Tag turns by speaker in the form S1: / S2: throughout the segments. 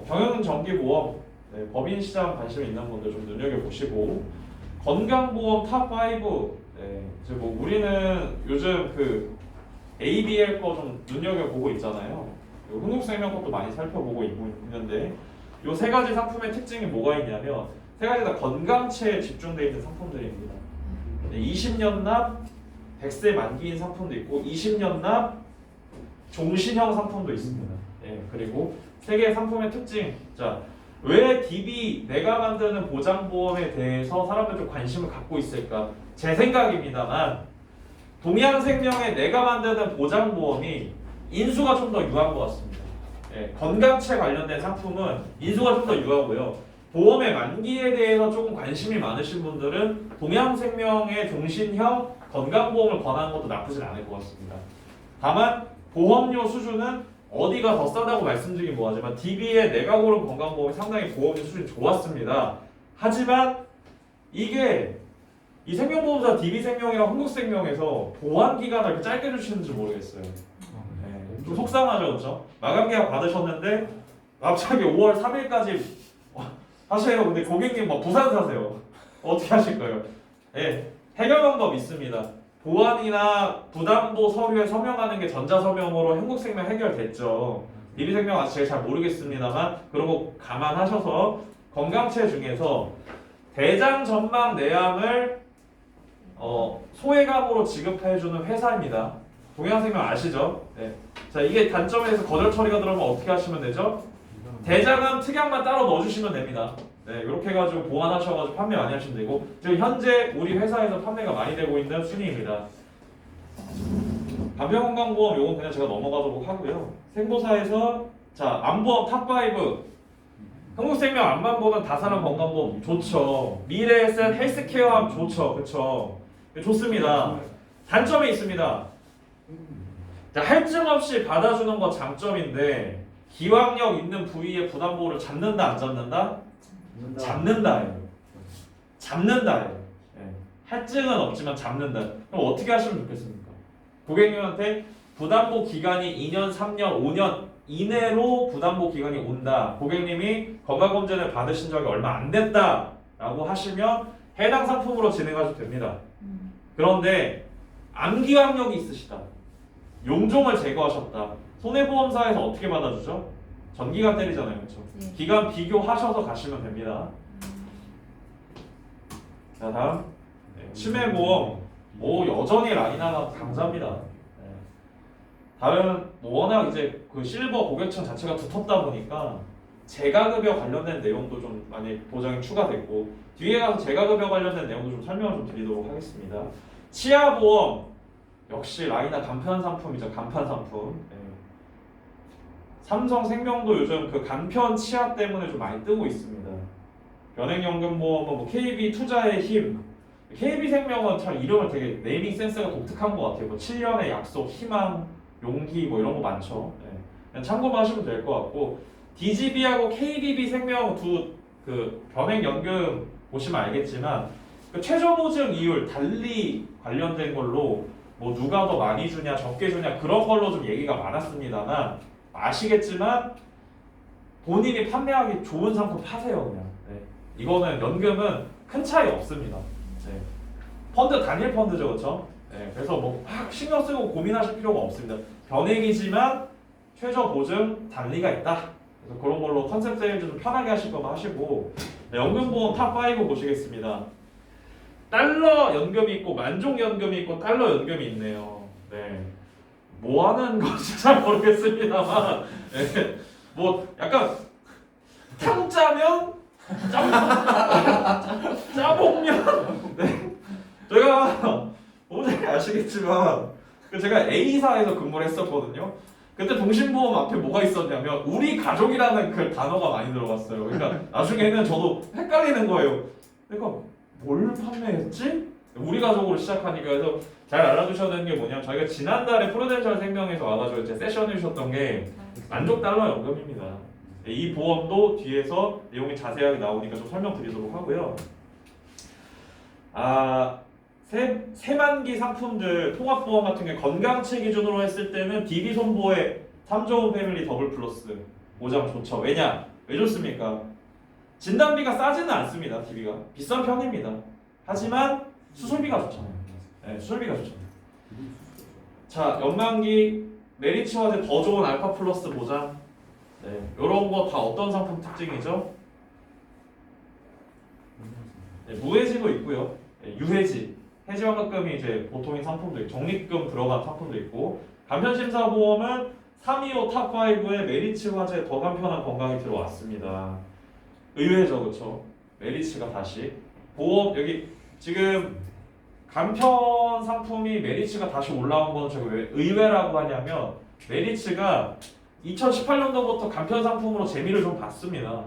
S1: 경영정기보험 법인 시장 관심 있는 분들 좀 눈여겨보시고 건강보험 탑5 이제 뭐 우리는 요즘 그 ABL 거 좀 눈여겨보고 있잖아요. 흥국생명 것도 많이 살펴보고 있는데 요 세 가지 상품의 특징이 뭐가 있냐면 세 가지 다 건강체에 집중되어 있는 상품들입니다. 20년 납 100세 만기인 상품도 있고 20년 납 종신형 상품도 있습니다. 그리고 세 개의 상품의 특징. 자, 왜 DB 내가 만드는 보장보험에 대해서 사람들 좀 관심을 갖고 있을까? 제 생각입니다만 동양생명의 내가 만드는 보장보험이 인수가 좀 더 유한 것 같습니다. 건강체 관련된 상품은 인수가 좀 더 유하고요. 보험의 만기에 대해서 조금 관심이 많으신 분들은 동양생명의 종신형 건강보험을 권하는 것도 나쁘진 않을 것 같습니다. 다만 보험료 수준은 어디가 더 싸다고 말씀드리긴 뭐하지만 DB의 내가 고른 건강보험이 상당히 보험료 수준이 좋았습니다. 하지만 이게 이 생명보험사 DB생명이랑 흥국생명에서 보완기간을 이렇게 짧게 주시는지 모르겠어요. 좀 속상하죠, 그렇죠? 마감계약 받으셨는데 갑자기 5월 3일까지 하세요. 근데 고객님 뭐 부산 사세요. 어떻게 하실 거예요? 해결 방법 있습니다. 보완이나 부담보 서류에 서명하는 게 전자서명으로 흥국생명 해결됐죠. DB생명 아직 제가 잘 모르겠습니다만 그런 거 감안하셔서 건강체 중에서 대장 전망 내암을 소외감으로 지급해주는 회사입니다. 동양생명 아시죠? 자, 이게 단점에서 거절 처리가 들어오면 어떻게 하시면 되죠? 대장암 특약만 따로 넣어주시면 됩니다. 이렇게 해가지고 보완하셔가지고 판매 많이 하시면 되고 지금 현재 우리 회사에서 판매가 많이 되고 있는 순위입니다. 간편건강보험 요건 그냥 제가 넘어가도록 하고요. 생보사에서 자 암보험 탑5 흥국생명 암만보험 다산암 건강보험 좋죠. 미래에셋 헬스케어암 좋죠. 그쵸? 좋습니다. 단점이 있습니다. 자, 할증 없이 받아주는 건 장점인데 기왕력 있는 부위의 부담보호를 잡는다 안 잡는다? 잡는다예요. 잡는다예요. 할증은 없지만 잡는다. 그럼 어떻게 하시면 좋겠습니까? 고객님한테 부담보 기간이 2년, 3년, 5년 이내로 부담보 기간이 온다. 고객님이 건강검진을 받으신 적이 얼마 안 됐다 라고 하시면 해당 상품으로 진행하셔도 됩니다. 그런데 암기왕력이 있으시다. 용종을 제거하셨다. 손해보험사에서 어떻게 받아주죠? 전기가 때리잖아요. 그렇죠? 기간 비교하셔서 가시면 됩니다. 자, 다음 치매보험 여전히 라인하가 강자입니다. 다음 워낙 이제 그 실버 고객층 자체가 두텁다 보니까 재가급여 관련된 내용도 좀 많이 보장이 추가됐고 뒤에 가서 재가급여 관련된 내용도 좀 설명을 좀 드리도록 하겠습니다. 치아보험 역시 라인하 간편 상품이죠. 간판 상품. 삼성생명도 요즘 그 간편 치아 때문에 좀 많이 뜨고 있습니다. 변액연금보험은 KB 투자의 힘. KB생명은 참 이름을 되게 네이밍 센스가 독특한 것 같아요. 7년의 약속, 희망, 용기 이런 거 많죠. 그냥 참고만 하시면 될 것 같고 DGB하고 KBB생명 두 그 변액연금 보시면 알겠지만 그 최저보증 이율 달리 관련된 걸로 뭐 누가 더 많이 주냐 적게 주냐 그런 걸로 좀 얘기가 많았습니다만 아시겠지만 본인이 판매하기 좋은 상품 파세요 그냥. 이거는 연금은 큰 차이 없습니다. 펀드 단일 펀드죠, 그렇죠? 그래서 뭐 막 신경 쓰고 고민하실 필요가 없습니다. 변액이지만 최저 보증 단리가 있다. 그래서 그런 걸로 컨셉 세일즈 좀 편하게 하실 거면 하시고 연금보험 탑5 보시겠습니다. 달러 연금이 있고 만족 연금이 있고 달러 연금이 있네요. 뭐 하는 건지 잘 모르겠습니다만 뭐 약간 탕짜면 짜봉면 제가 오늘 아시겠지만 제가 A사에서 근무를 했었거든요. 그때 동신보험 앞에 뭐가 있었냐면 우리 가족이라는 그 단어가 많이 들어갔어요. 그러니까 나중에는 저도 헷갈리는 거예요. 내가 뭘 판매했지? 우리 가족으로 시작하니까. 그래서 잘 알아두셔야 되는 게 뭐냐면 저희가 지난달에 프루덴셜 생명에서 와가지고 이제 세션을 주셨던 게 만족 달러 연금입니다. 이 보험도 뒤에서 내용이 자세하게 나오니까 좀 설명드리도록 하고요. 세만기 상품들 통합보험 같은 게 건강체 기준으로 했을 때는 DB손보의 3좋은 패밀리 더블 플러스 보장 좋죠. 왜냐? 왜 좋습니까? 진단비가 싸지는 않습니다. DB가 비싼 편입니다. 하지만 수술비가 좋잖아요. 네, 수술비가 좋잖아요. 자, 연만기 메리츠화재 더 좋은 알파 플러스 보장. 네, 이런 거 다 어떤 상품 특징이죠? 네, 무해지도 있고요. 네, 유해지, 해지환급금이 이제 보통인 상품도 있고, 적립금 들어간 상품도 있고, 간편심사보험은 325 탑5에 메리츠화재 더 간편한 건강이 들어왔습니다. 의외죠, 그렇죠? 메리츠가 다시 보험 여기 지금 간편 상품이 메리츠가 다시 올라온 건 제가 왜 의외라고 하냐면 메리츠가 2018년도부터 간편 상품으로 재미를 좀 봤습니다.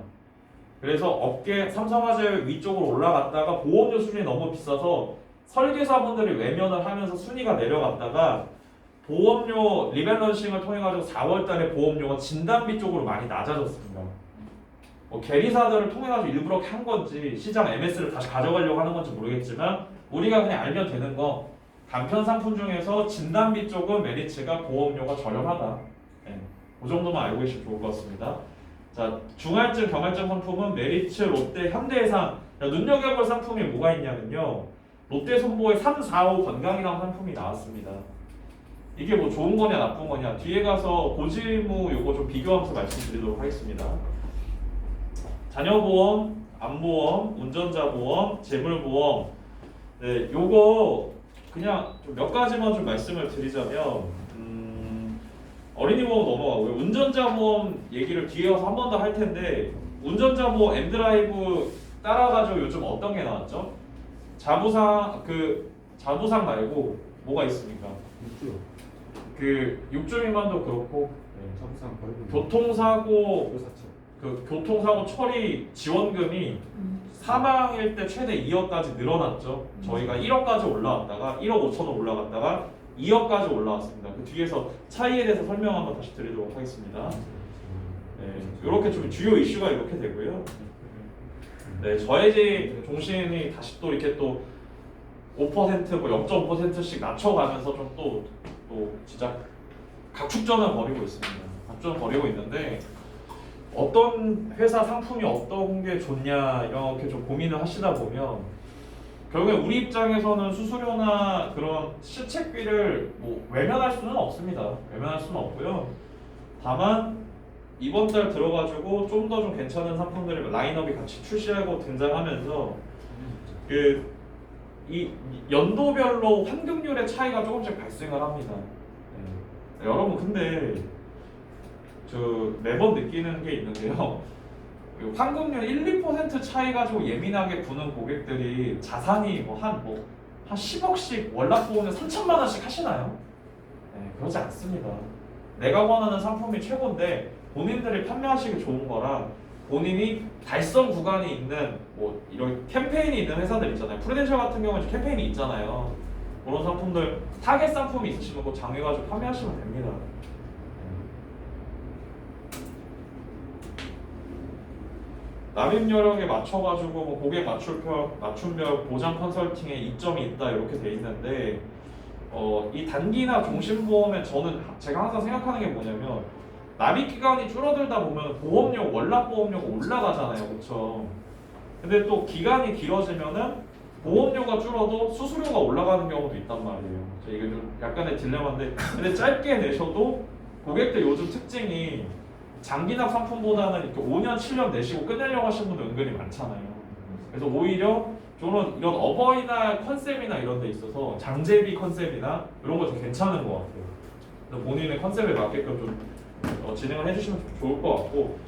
S1: 그래서 업계 삼성화재 위쪽으로 올라갔다가 보험료 수준이 너무 비싸서 설계사분들이 외면을 하면서 순위가 내려갔다가 보험료 리밸런싱을 통해 가지고 4월달에 보험료가 진단비 쪽으로 많이 낮아졌습니다. 뭐 계리사들을 통해 가지고 일부러 한 건지 시장 MS를 다시 가져가려고 하는 건지 모르겠지만 우리가 그냥 알면 되는 거 간편 상품 중에서 진단비 쪽은 메리츠가 보험료가 저렴하다. 네, 그 정도만 알고 계시면 좋을 것 같습니다. 자, 중할증, 경할증 상품은 메리츠, 롯데, 현대해상. 눈여겨볼 상품이 뭐가 있냐면요. 롯데 손보에 3, 4, 5 건강이라는 상품이 나왔습니다. 이게 뭐 좋은 거냐 나쁜 거냐 뒤에 가서 고지무 요거 좀 비교하면서 말씀드리도록 하겠습니다. 자녀보험, 암보험, 운전자보험, 재물보험. 네, 요거 그냥 좀 몇 가지만 좀 말씀을 드리자면 어린이 보험 넘어가고요. 운전자 보험 얘기를 뒤에 가서 한 번 더 할 텐데 운전자 보험 엔드라이브 따라가지고 요즘 어떤 게 나왔죠? 자부상 말고 뭐가 있습니까? 그 6주 미만도 그렇고 교통사고 교통사고 처리 지원금이 사망일 때 최대 2억까지 늘어났죠. 저희가 1억까지 올라왔다가 1억 5천원 올라갔다가 2억까지 올라왔습니다. 그 뒤에서 차이에 대해서 설명 한번 다시 드리도록 하겠습니다. 네, 이렇게 좀 주요 이슈가 이렇게 되고요. 네, 저해지 종신이 다시 또 이렇게 또 5% 뭐 0.5%씩 낮춰가면서 좀 또 진짜 각축전을 벌이고 있습니다. 각축전 벌이고 있는데 어떤 회사 상품이 어떤 게 좋냐 이렇게 좀 고민을 하시다 보면 결국에 우리 입장에서는 수수료나 그런 시책비를 뭐 외면할 수는 없습니다. 외면할 수는 없고요. 다만 이번 달 들어가지고 좀 더 좀 괜찮은 상품들을 라인업이 같이 출시하고 등장하면서 이 연도별로 환급률의 차이가 조금씩 발생을 합니다. 네. 여러분 근데 매번 느끼는 게 있는데요. 환급률 1, 2% 차이 가지고 예민하게 구는 고객들이 자산이 한 10억씩 월납보험에 3천만 원씩 하시나요? 네, 그렇지 않습니다. 내가 원하는 상품이 최고인데 본인들이 판매하시기 좋은 거라 본인이 달성 구간이 있는 이런 캠페인이 있는 회사들 있잖아요. 프루덴셜 같은 경우는 캠페인이 있잖아요. 그런 상품들 타겟 상품이 있으시면 그 정해가지고 판매하시면 됩니다. 납입 여력에 맞춰가지고 고객 맞춤별 보장 컨설팅에 이점이 있다 이렇게 돼 있는데 이 단기나 종신보험에 제가 항상 생각하는 게 뭐냐면 납입 기간이 줄어들다 보면 보험료 월납 보험료가 올라가잖아요, 그렇죠? 근데 또 기간이 길어지면은 보험료가 줄어도 수수료가 올라가는 경우도 있단 말이에요. 이게 좀 약간의 딜레마인데 근데 짧게 내셔도 고객들 요즘 특징이 장기납 상품보다는 이렇게 5년, 7년 내시고 끝내려고 하시는 분들 은근히 많잖아요. 그래서 오히려 저는 이런 어버이날 컨셉이나 이런 데 있어서 장제비 컨셉이나 이런 거 좀 괜찮은 것 같아요. 그래서 본인의 컨셉에 맞게끔 좀 진행을 해주시면 좋을 것 같고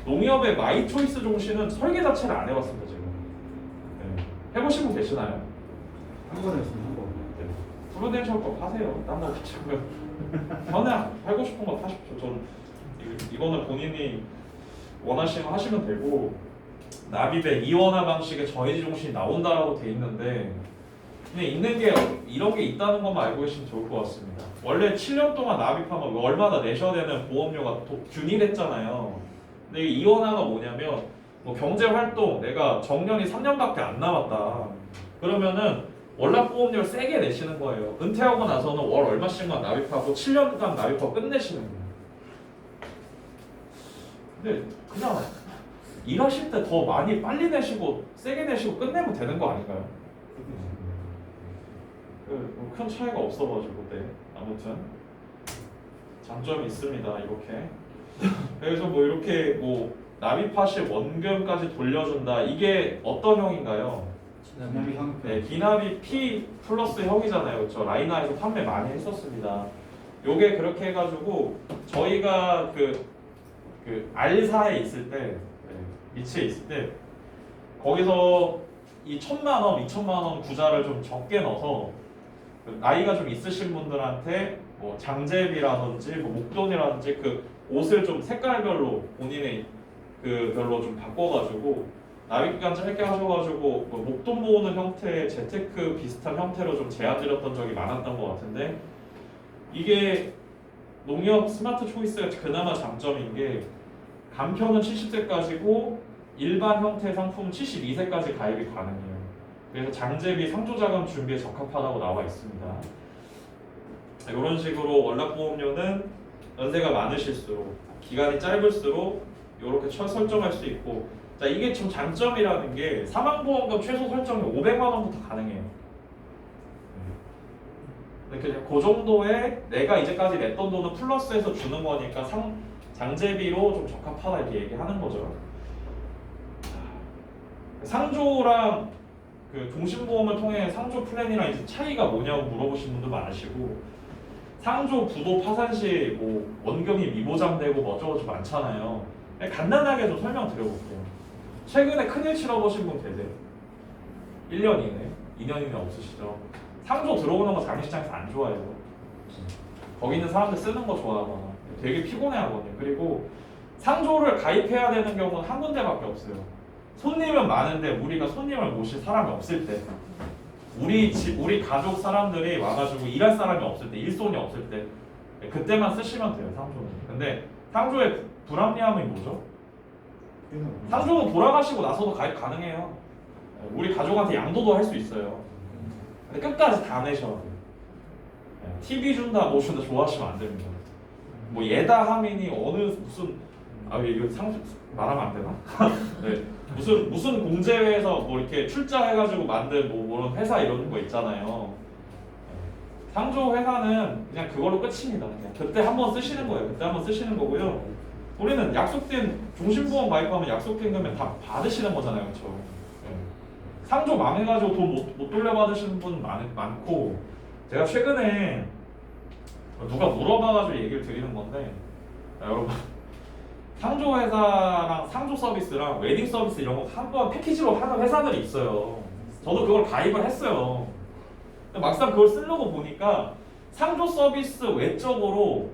S1: 농협의 마이 초이스 종신은 설계 자체를 안 해봤습니다, 제가. 네. 해보신 분 계시나요?
S2: 한 번 했으면 한 번.
S1: 네. 프루덴셜 거 파세요. 딴 거 파시고요. 전에 팔고 싶은 거 파십시오. 저는 이거는 본인이 원하시면 하시면 되고 납입에 이원화 방식의 저해지 종신이 나온다라고 돼 있는데 그냥 있는 게 이런 게 있다는 것만 알고 계시면 좋을 것 같습니다. 원래 7년 동안 납입하면 얼마나 내셔야 되는 보험료가 균일했잖아요. 근데 이 이원화가 뭐냐면 경제활동 내가 정년이 3년밖에 안 남았다. 그러면은 월납보험료를 세게 내시는 거예요. 은퇴하고 나서는 월 얼마씩만 납입하고 7년간 납입하고 끝내시는 거예요. 근데 그냥 일하실 때 더 많이 빨리 내시고 세게 내시고 끝내면 되는 거 아닌가요? 큰 차이가 없어가지고 네 아무튼 장점이 있습니다 이렇게. 그래서 뭐 이렇게 뭐 납입하실 원금까지 돌려준다. 이게 어떤 형인가요?
S2: 기납이 형태.
S1: 네, 기납이 P 플러스 형이잖아요. 그렇죠? 라이나에서 판매 많이 했었습니다. 요게 그렇게 해가지고 저희가 그 R사에 있을 때 위치에 있을 때 거기서 이 1,000만 원, 2,000만 원 구자를 좀 적게 넣어서 그 나이가 좀 있으신 분들한테 뭐 장제비라든지 뭐 목돈이라든지 그 옷을 좀 색깔별로 본인의 그 별로 좀 바꿔가지고 납입기간 짧게 하셔가지고 뭐 목돈 모으는 형태의 재테크 비슷한 형태로 좀 제안드렸던 적이 많았던 것 같은데 이게 농협 스마트 초이스가 그나마 장점인 게 간편은 70세까지고 일반 형태 상품은 72세까지 가입이 가능해요. 그래서 장제비 상조자금 준비에 적합하다고 나와 있습니다. 이런 식으로 월납보험료는 연세가 많으실수록 기간이 짧을수록 이렇게 설정할 수 있고 자 이게 좀 장점이라는 게 사망보험금 최소 설정이 500만 원부터 가능해요. 그냥 그 정도의 내가 이제까지 냈던 돈을 플러스해서 주는 거니까 장제비로 좀 적합하다 이렇게 얘기하는 거죠. 상조랑 그 종신보험을 통해 상조 플랜이랑 이제 차이가 뭐냐고 물어보신 분도 많으시고 상조 부도 파산 시 뭐 원금이 미보장되고 뭐 어쩌고저쩌고 많잖아요. 간단하게 좀 설명드려볼게요. 최근에 큰일 치러보신 분 계세요? 1년 이내, 2년 이내 없으시죠? 상조 들어오는 거 장례식장에서 안 좋아해요. 거기 있는 사람들 쓰는 거 좋아하거나 되게 피곤해하거든요. 그리고 상조를 가입해야 되는 경우는 한 군데밖에 없어요. 손님은 많은데 우리가 손님을 모실 사람이 없을 때 우리 가족 사람들이 와가지고 일할 사람이 없을 때 일손이 없을 때 그때만 쓰시면 돼요. 상조는. 근데 상조의 불합리함이 뭐죠? 상조는 돌아가시고 나서도 가입 가능해요. 우리 가족한테 양도도 할 수 있어요. 근데 끝까지 다 내셔야 돼요. TV 준다 뭐 준다 좋아하시면 안 됩니다. 뭐 예다 하민이 어느 무슨 이거 상조 말하면 안 되나? 네. 무슨 공제회에서 뭐 이렇게 출자해가지고 만든 뭐 회사 이런 거 있잖아요. 상조 회사는 그냥 그걸로 끝입니다. 그냥 그때 한번 쓰시는 거예요. 그때 한번 쓰시는 거고요. 우리는 약속된 종신보험 가입하면 약속된 금액 다 받으시는 거잖아요, 그렇죠? 상조 망해가지고 돈 못 돌려받으시는 분 많고 제가 최근에 누가 물어봐가지고 얘기를 드리는 건데 여러분. 상조 회사랑 상조 서비스랑 웨딩 서비스 이런 거 한번 패키지로 하는 회사들이 있어요. 저도 그걸 가입을 했어요. 막상 그걸 쓰려고 보니까 상조 서비스 외적으로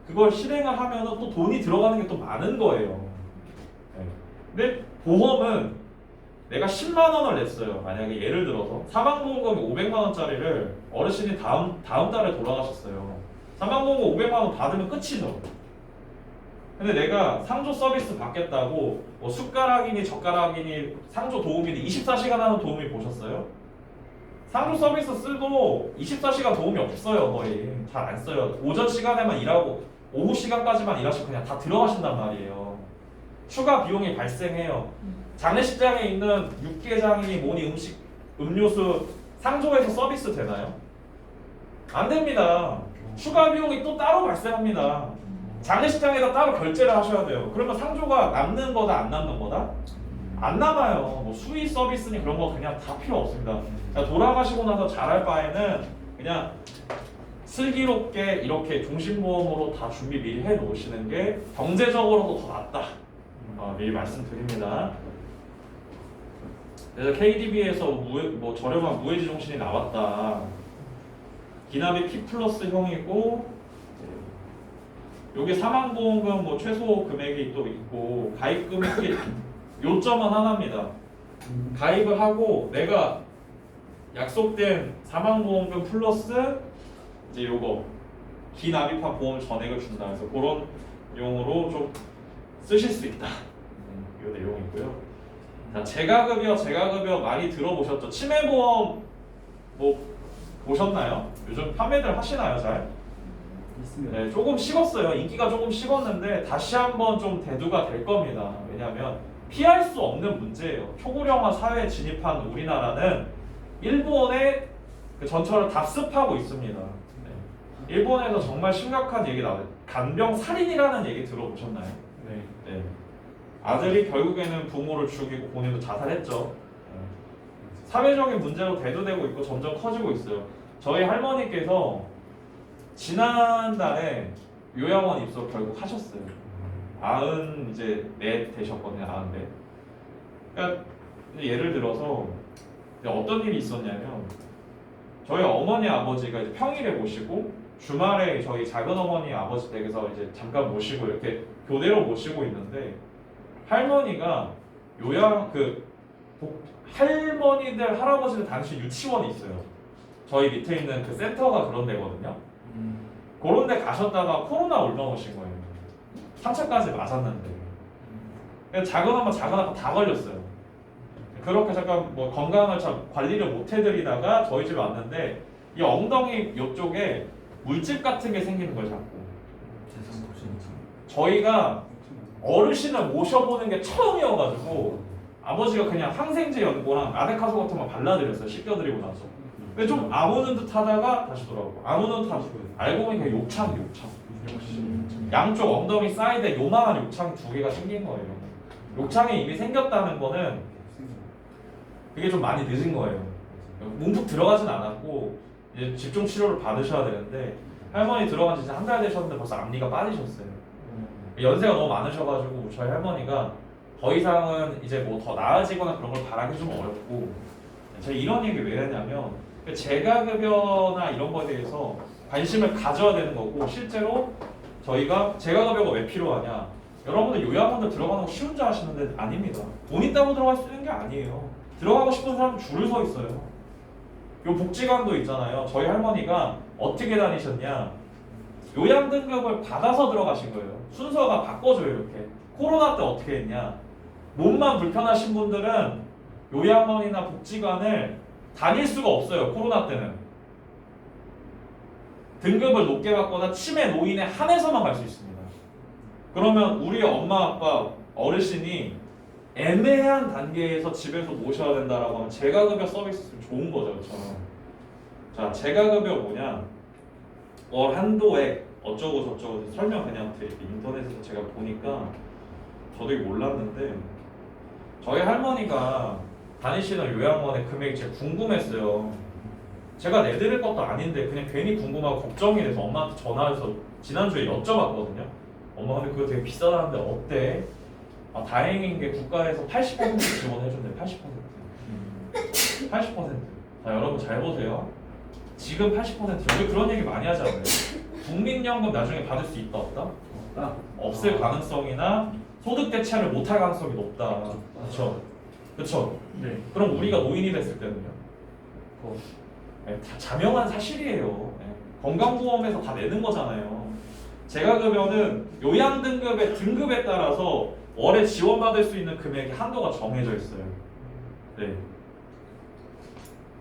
S1: 그걸 실행을 하면 또 돈이 들어가는 게 또 많은 거예요. 근데 보험은 내가 10만 원을 냈어요. 만약에 예를 들어서 사망보험금이 500만 원짜리를 어르신이 다음 달에 돌아가셨어요. 사망보험금 500만 원 받으면 끝이죠. 근데 내가 상조 서비스 받겠다고 뭐 숟가락이니 젓가락이니 상조 도우미니 24시간 하는 도우미 보셨어요? 상조 서비스 쓰도 24시간 도우미 없어요. 거의 잘 안 써요. 오전 시간에만 일하고 오후 시간까지만 일하시고 그냥 다 들어가신단 말이에요. 추가 비용이 발생해요. 장례식장에 있는 육개장이니 뭐니 음료수 상조에서 서비스 되나요? 안 됩니다. 추가 비용이 또 따로 발생합니다. 장례식장에다 따로 결제를 하셔야 돼요. 그러면 상조가 남는 거다 안 남는 거다? 안 남아요. 뭐 수의 서비스니 그런 거 그냥 다 필요 없습니다. 돌아가시고 나서 잘할 바에는 그냥 슬기롭게 이렇게 종신보험으로 다 준비 미리 해 놓으시는 게 경제적으로도 더 낫다. 미리 말씀드립니다. 그래서 KDB에서 뭐 저렴한 무해지 종신이 나왔다. 기납이 P 플러스 형이고 요게 사망보험금 뭐 최소 금액이 또 있고 가입 금액이 요점은 하나입니다. 가입을 하고 내가 약속된 사망보험금 플러스 이제 요거 기납입한 보험 전액을 준다. 그래서 그런 용으로 좀 쓰실 수 있다. 요 내용이고요. 자, 재가급여 많이 들어보셨죠? 치매보험 뭐 보셨나요? 요즘 판매들 하시나요, 잘? 네, 조금 식었어요. 인기가 조금 식었는데 다시 한번 좀 대두가 될 겁니다. 왜냐하면 피할 수 없는 문제예요. 초고령화 사회에 진입한 우리나라는 일본의 그 전철을 답습하고 있습니다. 네. 일본에서 정말 심각한 얘기 나와요. 간병 살인이라는 얘기 들어보셨나요?
S2: 네.
S1: 네. 아들이 결국에는 부모를 죽이고 본인도 자살했죠. 사회적인 문제로 대두되고 있고 점점 커지고 있어요. 저희 할머니께서 지난달에 요양원 입소 결국 하셨어요. 90 이제 넷 되셨거든요. 94. 그러니까 예를 들어서 어떤 일이 있었냐면 저희 어머니 아버지가 이제 평일에 모시고 주말에 저희 작은 어머니 아버지 댁에서 이제 잠깐 모시고 이렇게 교대로 모시고 있는데 할머니가 할머니들 할아버지들 당시 유치원이 있어요. 저희 밑에 있는 그 센터가 그런 데거든요. 그런 데 가셨다가 코로나 올라오신 거예요. 3차까지 맞았는데. 작은 엄마 작은 아빠 다 걸렸어요. 그렇게 잠깐 뭐 건강을 참 관리를 못 해드리다가 저희 집에 왔는데 이 엉덩이 이쪽에 물집 같은 게 생기는 거예요. 자꾸. 저희가 어르신을 모셔보는 게 처음이어가지고 아버지가 그냥 항생제 연고랑 아데카소 같은 거 발라드렸어요. 씻겨드리고 나서. 근데 좀 안 오는 듯 하다가 다시 돌아오고 안 오는 듯 하고 알고 보니까 욕창. 양쪽 엉덩이 사이드에 요만한 욕창 2개가 생긴 거예요. 욕창이 이미 생겼다는 거는 그게 좀 많이 늦은 거예요. 뭉툭 들어가진 않았고 이제 집중 치료를 받으셔야 되는데 할머니 들어간 지 이제 한 달 되셨는데 벌써 앞니가 빠지셨어요. 연세가 너무 많으셔가지고 저희 할머니가 더 이상은 이제 뭐 더 나아지거나 그런 걸 바라기 좀 어렵고 제가 이런 얘기 왜 했냐면 재가급여나 이런 거에 대해서 관심을 가져야 되는 거고 실제로 저희가 재가급여가 왜 필요하냐 여러분들 요양원들 들어가는 거 쉬운 줄 아시는데 아닙니다. 돈 있다고 들어갈 수 있는 게 아니에요. 들어가고 싶은 사람은 줄을 서 있어요. 요 복지관도 있잖아요. 저희 할머니가 어떻게 다니셨냐 요양 등급을 받아서 들어가신 거예요. 순서가 바꿔줘요. 이렇게 코로나 때 어떻게 했냐 몸만 불편하신 분들은 요양원이나 복지관을 다닐 수가 없어요. 코로나 때는 등급을 높게 받거나 치매 노인에 한해서만 갈 수 있습니다. 그러면 우리 엄마 아빠 어르신이 애매한 단계에서 집에서 모셔야 된다라고 하면 재가급여 서비스 좋은 거죠. 그렇죠? 자, 재가급여 뭐냐 월 한도액 어쩌고 저쩌고 설명 그냥 인터넷에서 제가 보니까 저도 이거 몰랐는데 저희 할머니가 다니시는 요양원의 금액이 제가 궁금했어요. 제가 내드릴 것도 아닌데 그냥 괜히 궁금하고 걱정이 돼서 엄마한테 전화해서 지난주에 여쭤봤거든요. 엄마 근데 그거 되게 비싸다는데 어때? 아, 다행인 게 국가에서 80% 지원해준대요. 80%. 80%. 자, 여러분 잘 보세요. 지금 80% 여기 그런 얘기 많이 하지 않아요? 국민연금 나중에 받을 수 있다 없다? 없을 가능성이나 소득 대체를 못할 가능성이 높다. 그렇죠? 그렇죠?
S2: 네.
S1: 그럼 우리가 노인이 됐을 때는요? 네, 다 자명한 사실이에요. 네. 건강보험에서 다 내는 거잖아요. 재가급여는 요양 등급의 등급에 따라서 월에 지원받을 수 있는 금액이 한도가 정해져 있어요. 네.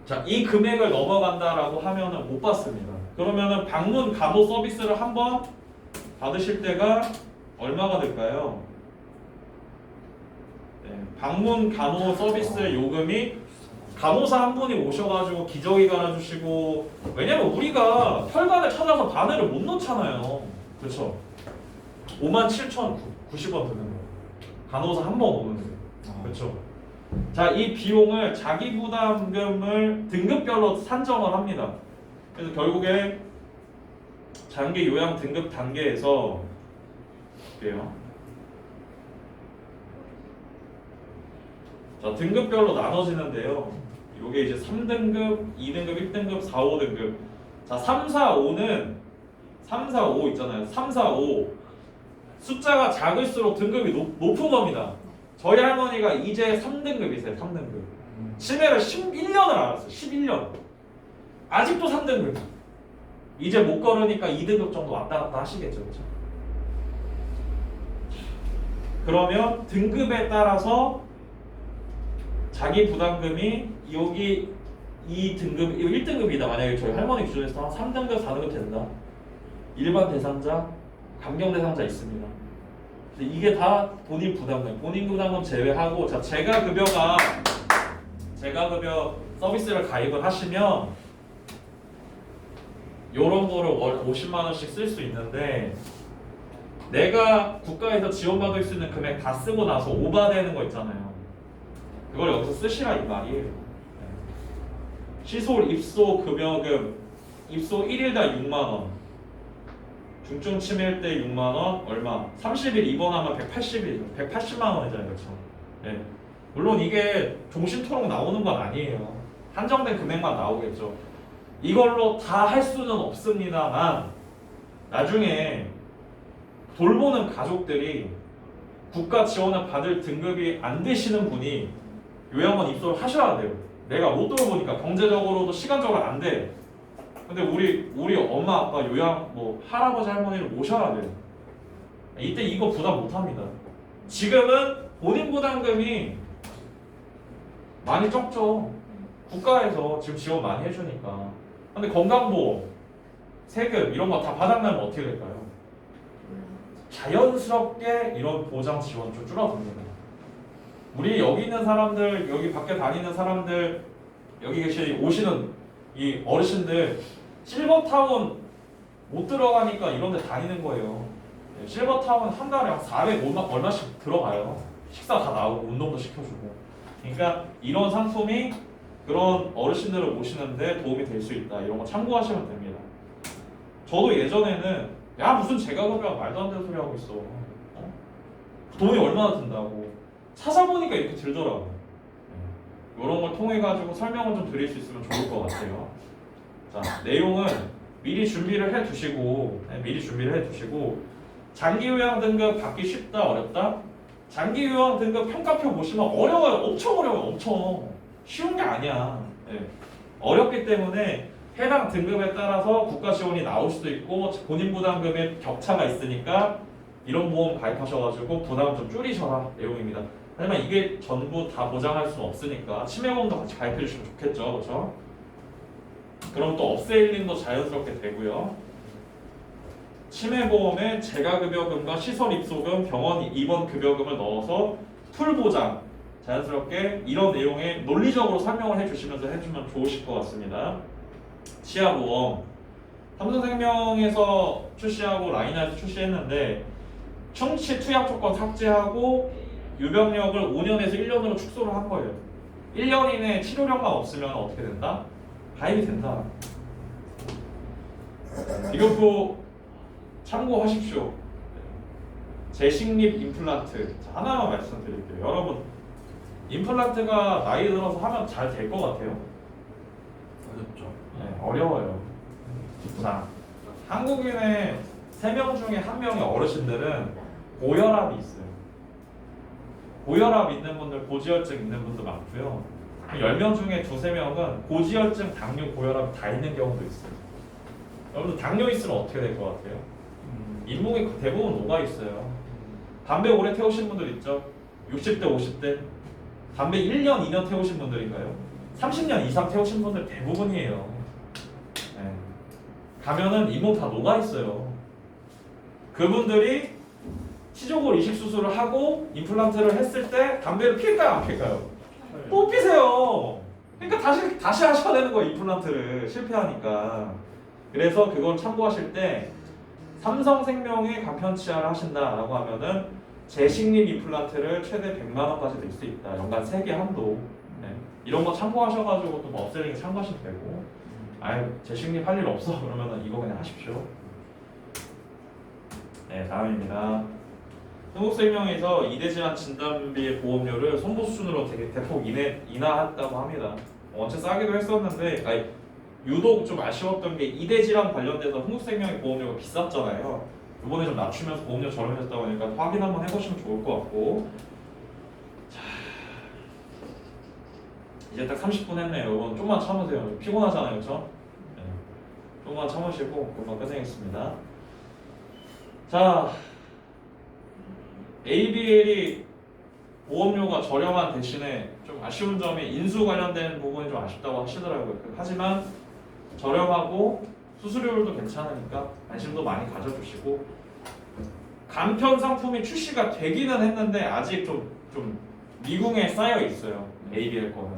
S1: 자, 이 금액을 넘어간다라고 하면은 못 받습니다. 그러면은 방문 간호 서비스를 한번 받으실 때가 얼마가 될까요? 네, 방문 간호 서비스 요금이 간호사 한 분이 오셔가지고 기저귀 갈아주시고 왜냐면 우리가 혈관을 찾아서 바늘을 못 넣잖아요. 그렇죠? 57,090원 드는 거. 간호사 한 번 오는데. 그렇죠? 자, 이 비용을 자기 부담금을 등급별로 산정을 합니다. 그래서 결국에 장기 요양 등급 단계에서 볼게요. 자, 등급별로 나눠지는데요. 요게 이제 3등급, 2등급, 1등급, 4, 5등급. 자, 3, 4, 5는 3, 4, 5 있잖아요. 3, 4, 5 숫자가 작을수록 등급이 높은 겁니다. 저희 할머니가 이제 3등급이세요. 3등급. 치매를 11년을 알았어요. 11년. 아직도 3등급. 이제 못 걸으니까 2등급 정도 왔다 갔다 하시겠죠. 그렇죠? 그러면 등급에 따라서 자기 부담금이 여기 2등급, 1등급이다. 만약에 저희 할머니 기준에서 한 3등급, 4등급 된다. 일반 대상자, 감경 대상자 있습니다. 이게 다 본인 부담금, 본인 부담금 제외하고 자 재가급여 서비스를 가입을 하시면 요런 거를 월 50만 원씩 쓸 수 있는데 내가 국가에서 지원받을 수 있는 금액 다 쓰고 나서 오바되는 거 있잖아요. 그걸 여기서 쓰시라 이 말이에요. 네. 시솔 입소 급여금 입소 1일당 6만 원. 중증 치매일 때 6만 원 얼마? 30일 입원하면 180일, 180만 원이잖아요, 그렇죠? 네. 물론 이게 종신토록 나오는 건 아니에요. 한정된 금액만 나오겠죠. 이걸로 다 할 수는 없습니다만 나중에 돌보는 가족들이 국가 지원을 받을 등급이 안 되시는 분이 요양원 입소를 하셔야 돼요. 내가 못 돌보니까 경제적으로도 시간적으로 안 돼. 근데 우리 엄마 아빠 요양 뭐 할아버지 할머니를 모셔야 돼요. 이때 이거 부담 못 합니다. 지금은 본인 부담금이 많이 적죠. 국가에서 지금 지원 많이 해주니까. 근데 건강보험, 세금 이런 거 다 바닥나면 어떻게 될까요? 자연스럽게 이런 보장 지원 좀 줄어듭니다. 우리 여기 있는 사람들, 여기 밖에 다니는 사람들, 여기 오시는 이 어르신들 실버타운 못 들어가니까 이런 데 다니는 거예요. 실버타운 한 달에 한 400 얼마씩 들어가요. 식사 다 나오고 운동도 시켜주고. 그러니까 이런 상품이 그런 어르신들을 모시는데 도움이 될 수 있다. 이런 거 참고하시면 됩니다. 저도 예전에는 야 무슨 재가급여가 말도 안 되는 소리 하고 있어. 돈이 얼마나 든다고. 찾아보니까 이렇게 들더라고요. 이런 걸 통해 가지고 설명을 좀 드릴 수 있으면 좋을 것 같아요. 자, 내용은 미리 준비를 해두시고 장기 요양 등급 받기 쉽다 어렵다? 장기 요양 등급 평가표 보시면 어려워요. 엄청 어려워요. 엄청 쉬운 게 아니야. 네. 어렵기 때문에 해당 등급에 따라서 국가 지원이 나올 수도 있고 본인 부담금에 격차가 있으니까 이런 보험 가입하셔가지고 부담을 좀 줄이셔라 내용입니다. 하지만 이게 전부 다 보장할 수는 없으니까 치매보험도 같이 가입해 주시면 좋겠죠, 그렇죠? 그럼 또 업세일링도 자연스럽게 되고요. 치매보험에 재가급여금과 시설 입소금, 병원 입원 급여금을 넣어서 풀 보장 자연스럽게 이런 내용에 논리적으로 설명을 해주시면서 해주면 좋으실 것 같습니다. 치아보험 삼성생명에서 출시하고 라이나에서 출시했는데 충치 투약 조건 삭제하고 유병력을 5년에서 1년으로 축소를 한 거예요. 1년 이내 치료력만 없으면 어떻게 된다? 가입이 된다. 이것도 참고하십시오. 재식립 임플란트 하나만 말씀드릴게요. 여러분 임플란트가 나이 들어서 하면 잘 될 것 같아요?
S2: 어렵죠.
S1: 네, 어려워요. 자, 한국인의 3명 중에 1명의 어르신들은 고혈압이 있어요. 고혈압 있는 분들, 고지혈증 있는 분도 많고요. 10명 중에 2~3명은 고지혈증, 당뇨, 고혈압 다 있는 경우도 있어요. 여러분들 당뇨 있으면 어떻게 될 것 같아요? 잇몸이 대부분 녹아 있어요. 담배 오래 태우신 분들 있죠? 60대, 50대. 담배 1년, 2년 태우신 분들인가요? 30년 이상 태우신 분들 대부분이에요. 네. 가면은 잇몸 다 녹아 있어요. 그분들이 치조골 이식 수술을 하고 임플란트를 했을 때 담배를 필까요, 안 필까요? 못 피세요. 그러니까 다시 하셔야 되는 거예요, 임플란트를 실패하니까. 그래서 그걸 참고하실 때 삼성생명의 간편치아를 하신다라고 하면은 재식립 임플란트를 최대 100만 원까지 낼 수 있다. 연간 3개 한도. 네. 이런 거 참고하셔가지고 또 뭐 업셀링에 참고하시면 되고. 아유 재식립 할 일 없어 그러면은 이거 그냥 하십시오. 네, 다음입니다. 흥국생명에서 이대질환 진단비 보험료를 손보 수준으로 되게 대폭 인하했다고 합니다. 원체 싸기도 했었는데, 유독 좀 아쉬웠던 게 이대질환 관련돼서 흥국생명의 보험료가 비쌌잖아요. 이번에 좀 낮추면서 보험료 저렴해졌다고 하니까 확인 한번 해보시면 좋을 것 같고. 자, 이제 딱 30분 했네요. 여러분 좀만 참으세요. 피곤하잖아요, 그렇죠? 네. 좀만 참으시고 금방 끝내겠습니다. 자, ABL이 보험료가 저렴한 대신에 좀 아쉬운 점이 인수 관련된 부분이 좀 아쉽다고 하시더라고요. 하지만 저렴하고 수수료율도 괜찮으니까 관심도 많이 가져주시고 간편 상품이 출시가 되기는 했는데 아직 좀 미궁에 쌓여 있어요. ABL 거는.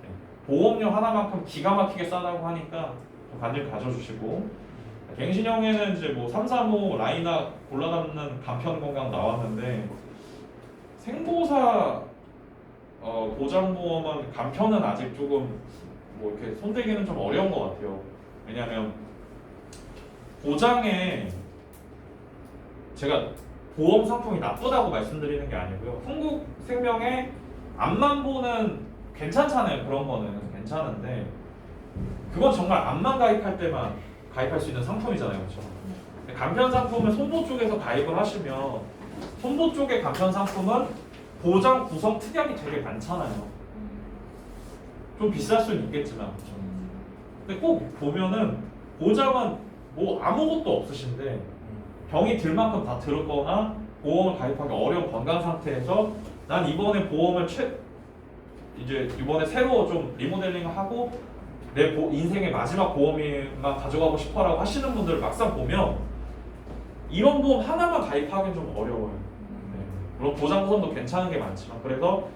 S1: 네. 보험료 하나만큼 기가 막히게 싸다고 하니까 좀 관심 가져주시고, 갱신형에는 이제 뭐 335 라이나 골라담는 간편 건강 나왔는데 생보사 보장보험은 간편은 아직 조금 뭐 이렇게 손대기는 좀 어려운 것 같아요. 왜냐하면 보장에 제가 보험 상품이 나쁘다고 말씀드리는 게 아니고요. 흥국생명의 앞만 보는 괜찮잖아요. 그런 거는 괜찮은데 그건 정말 앞만 가입할 때만 가입할 수 있는 상품이잖아요. 그렇죠? 간편 상품은 손보 쪽에서 가입을 하시면 손보 쪽의 간편 상품은 보장 구성 특약이 되게 많잖아요. 좀 비쌀 수는 있겠지만 그렇죠? 근데 꼭 보면은 보장은 뭐 아무것도 없으신데 병이 들 만큼 다 들었거나 보험을 가입하기 어려운 건강 상태에서 난 이번에 보험을 이제 이번에 새로 좀 리모델링하고 내 인생의 마지막 보험만 가져가고 싶어라고 하시는 분들 막상 보면 이런 보험 하나만 가입하기는 좀 어려워요. 네. 물론 보장 구성도 괜찮은 게 많지만 그래서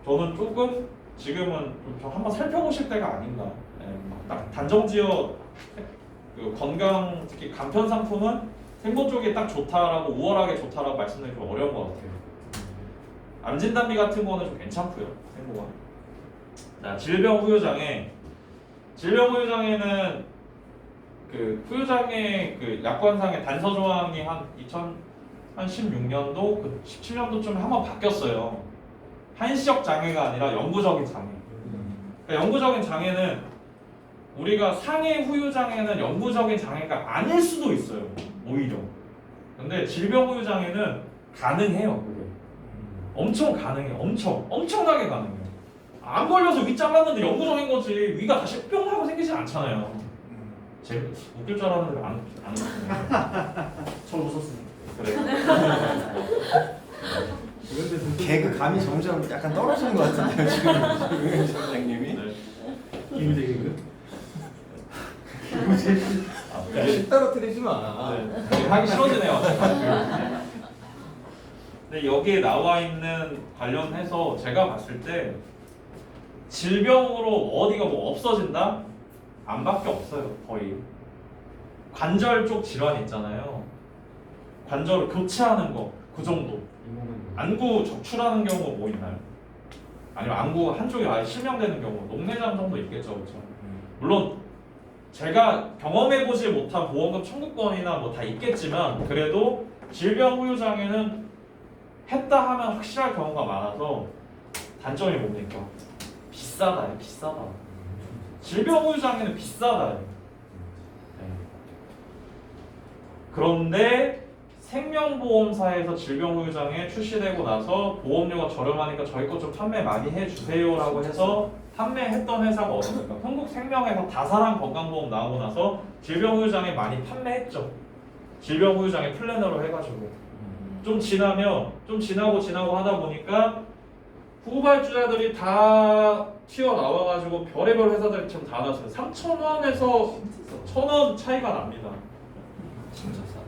S1: 저는 조금 지금은 좀 한번 살펴보실 때가 아닌가. 네. 딱 단정지어 그 건강 특히 간편 상품은 생보 쪽이 딱 좋다라고 우월하게 좋다라고 말씀드리기 좀 어려운 것 같아요. 암 진단비 같은 거는 좀 괜찮고요. 생보가. 자, 질병 후유장에는 그 후유장의 그 약관상의 단서 조항이 한 2016년도 그 17년도쯤에 한번 바뀌었어요. 한시적 장애가 아니라 영구적인 장애. 그러니까 영구적인 장애는 우리가 상해 후유 장애는 영구적인 장애가 아닐 수도 있어요. 오히려. 근데 질병 후유 장애는 가능해요. 그게. 엄청 가능해요. 엄청나게 가능해요. 안 걸려서 위 잘랐는데 영구적인 거지. 위가 다시 뿅 하고 생기진 않잖아요. 웃길 줄 알았는데 안 웃기네요.
S3: 저 웃었습니다.
S1: 그래.
S4: 개그 감이 점점 약간 떨어지는 것 같은데요 지금 유현 선생님이.
S1: 네.
S3: 김우재 개그.
S4: 실 떨어뜨리지 마.
S1: 네. 하기 싫어지네요. 근데 여기에 나와 있는 관련해서 제가 봤을 때 질병으로 어디가 뭐 없어진다? 안밖에 없어요. 거의. 관절 쪽 질환 있잖아요. 관절을 교체하는 거 그 정도. 안구 적출하는 경우가 뭐 있나요? 아니면 안구 한쪽이 아예 실명되는 경우 녹내장 정도 있겠죠, 그렇죠? 물론 제가 경험해보지 못한 보험금 청구권이나 뭐 다 있겠지만 그래도 질병 후유 장애는 했다 하면 확실할 경우가 많아서 단점이 뭡니까? 비싸다, 비싸다. 질병 후유 장애는 비싸다. 네. 그런데 생명보험사에서 질병 후유 장애 출시되고 나서 보험료가 저렴하니까 저희 것 좀 판매 많이 해주세요라고 해서 판매했던 회사가 어디입니까? 흥국생명에서 다사랑 건강보험 나오고 나서 질병 후유 장애 많이 판매했죠. 질병 후유 장애 플래너로 해가지고 좀 지나고 하다 보니까 후발주자들이 다 튀어나와가지고 별의별 회사들이 지금 다 나왔어요. 3,000원에서 1,000원 차이가 납니다.
S4: 진짜 싸다.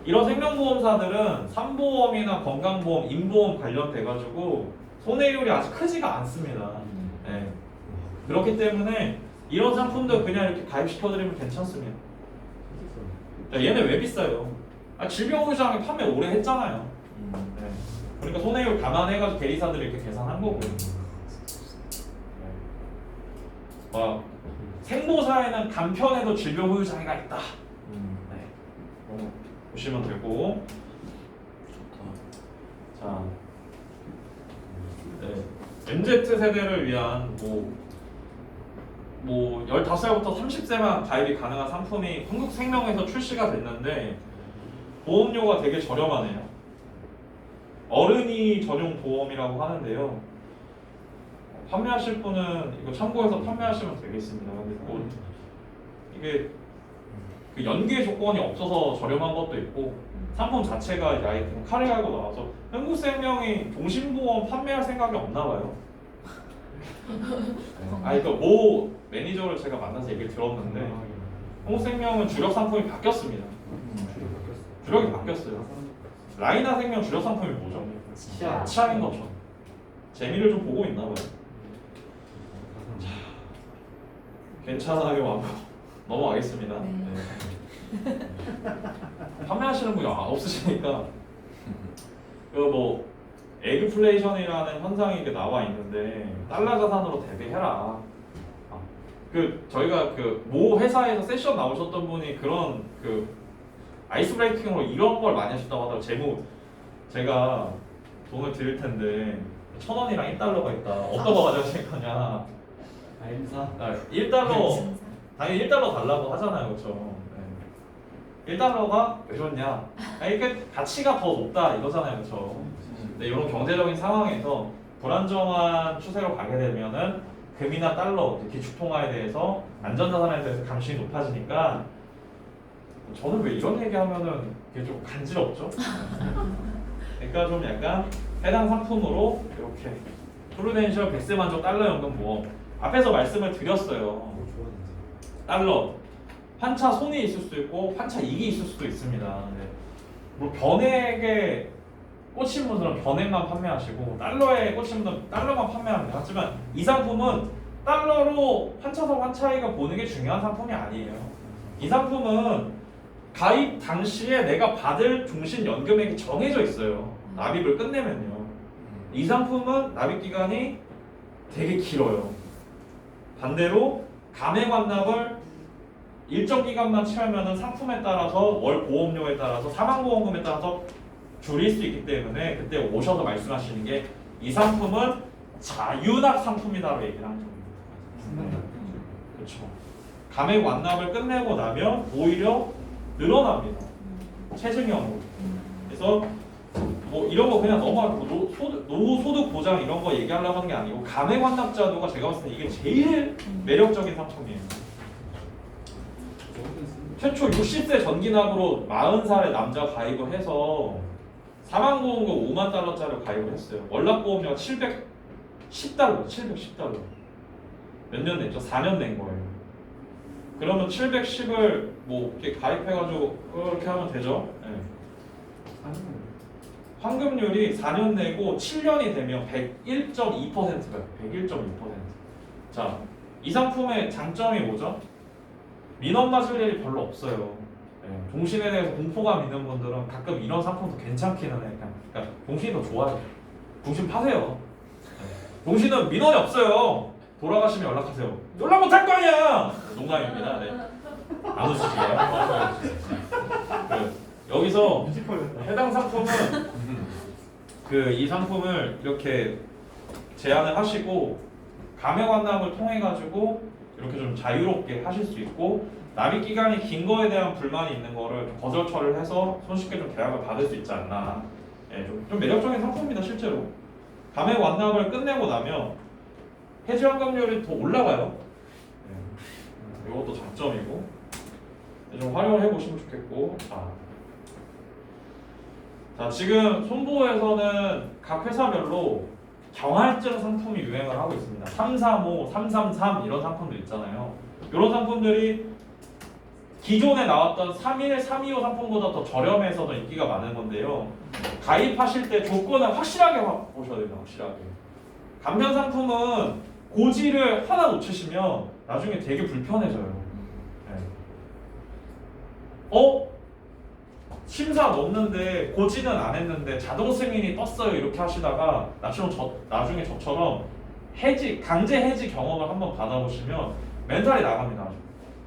S1: 이런 생명보험사들은 산보험이나 건강보험, 인보험 관련돼가지고 손해율이 아주 크지가 않습니다. 네. 그렇기 때문에 이런 상품도 그냥 이렇게 가입시켜드리면 괜찮습니다. 야, 얘네 왜 비싸요? 질병 후유 장애 판매 오래 했잖아요. 네. 그러니까 손해율 감안해가지고 대리사들이 이렇게 계산한 거고요. 네. 생보사에는 간편에도 질병 후유 장애가 있다. 네. 보시면 되고. 자, 네. MZ 세대를 위한 뭐 15살부터 30세만 가입이 가능한 상품이 흥국생명에서 출시가 됐는데 보험료가 되게 저렴하네요. 어른이 전용 보험이라고 하는데요. 판매하실 분은 이거 참고해서 판매하시면 되겠습니다. 근데 뭐 이게 그 연계 조건이 없어서 저렴한 것도 있고 상품 자체가 이제 아예 좀 카레하고 나와서 흥국생명이 종신보험 판매할 생각이 없나 봐요. 아니 뭐 매니저를 제가 만나서 얘기를 들었는데 흥국생명은 주력 상품이 바뀌었습니다. 주력이 바뀌었어요. 라이나 생명 주력 상품이 뭐죠?
S3: 치아.
S1: 치약인 거죠. 재미를 좀 보고 있나 봐요. 괜찮아요. 넘어가겠습니다. 네. 판매하시는 분이 없으시니까 그 뭐 에그플레이션이라는 현상이 이렇게 나와 있는데 달러 자산으로 대비해라. 그 저희가 그 모 회사에서 세션 나오셨던 분이 그런 그 아이스 브레이킹으로 이런 걸 많이 하셨다고 하더라고요. 재무 제가 돈을 드릴 텐데 1,000원이랑 1달러가 있다. 어떤 거 가져가실 거냐?
S3: 알사.
S1: 1달러 당연히 1달러 달라고 하잖아요, 그렇죠? 네. 1달러가 왜 좋냐? 이게 가치가 더 높다 이거잖아요, 그렇죠? 근데 이런 경제적인 상황에서 불안정한 추세로 가게 되면은 금이나 달러, 기축통화에 대해서 안전자산에 대해서 감심이 높아지니까 저는 왜 이런 얘기하면은 이게 좀 간지럽죠? 그러니까 좀 약간 해당 상품으로 이렇게 프루덴셜 백세만족 달러 연금보험 앞에서 말씀을 드렸어요. 달러 환차 손이 있을 수도 있고 환차 이익이 있을 수도 있습니다. 네. 뭐 변액에 꽂힌 분들은 변액만 판매하시고 달러에 꽂힌 분들은 달러만 판매합니다. 하지만 이 상품은 달러로 환차성 환차익을 보는 게 중요한 상품이 아니에요. 이 상품은 가입 당시에 내가 받을 종신연금액이 정해져 있어요. 납입을 끝내면요. 이 상품은 납입 기간이 되게 길어요. 반대로 감액 완납을 일정 기간만 채우면 상품에 따라서 월 보험료에 따라서 사망보험금에 따라서 줄일 수 있기 때문에 그때 오셔서 말씀하시는 게 이 상품은 자유납 상품이다라고 얘기를 하는 겁니다. 그렇죠. 감액 완납을 끝내고 나면 오히려 늘어납니다. 체증형으로. 그래서 뭐 이런 거 그냥 넘어가고 노후소득 보장 이런 거 얘기하려고 하는 게 아니고 감액 완납제도가 제가 봤을 때 이게 제일 매력적인 상품이에요. 최초 60세 전기납으로 40살의 남자 가입을 해서 사망보험금 5만 달러짜리 가입을 했어요. 월납보험료가 710달러, 710달러. 몇 년 냈죠? 4년 낸 거예요. 그러면 710을 뭐 이렇게 가입해가지고 이렇게 하면 되죠? 네. 환급률이 4년 내고 7년이 되면 101.2%가 101.2%. 자, 이 상품의 장점이 뭐죠? 민원 맞을 일이 별로 없어요. 네. 종신에 대해서 공포감 있는 분들은 가끔 이런 상품도 괜찮기는 해. 그러니까 종신이 더 좋아요. 종신 파세요. 네. 종신은 민원이 없어요. 돌아가시면 연락하세요. 연락 못 할 거 아니야. 농담입니다. 네. 안 웃으시게요. 여기서 해당 상품은 이 상품을 이렇게 제안을 하시고 감액 완납을 통해 가지고 이렇게 좀 자유롭게 하실 수 있고 납입 기간이 긴 거에 대한 불만이 있는 거를 좀 거절 처리를 해서 손쉽게 좀 계약을 받을 수 있지 않나. 예, 좀 매력적인 상품입니다 실제로. 감액 완납을 끝내고 나면 해지 환급률이 더 올라가요. 예, 이것도 장점이고 좀 활용을 해보시면 좋겠고. 자, 지금 손보에서는 각 회사별로 경할증 상품이 유행을 하고 있습니다. 335, 333 이런 상품들 있잖아요. 이런 상품들이 기존에 나왔던 31, 325 상품보다 더 저렴해서 더 인기가 많은 건데요. 가입하실 때 조건을 확실하게 보셔야 됩니다. 확실하게. 간편 상품은 고지를 하나 놓치시면 나중에 되게 불편해져요. 네. 심사 넣었는데 고지는 안 했는데 자동 승인이 떴어요 이렇게 하시다가 나중에 저처럼 강제 해지 경험을 한번 받아보시면 멘탈이 나갑니다.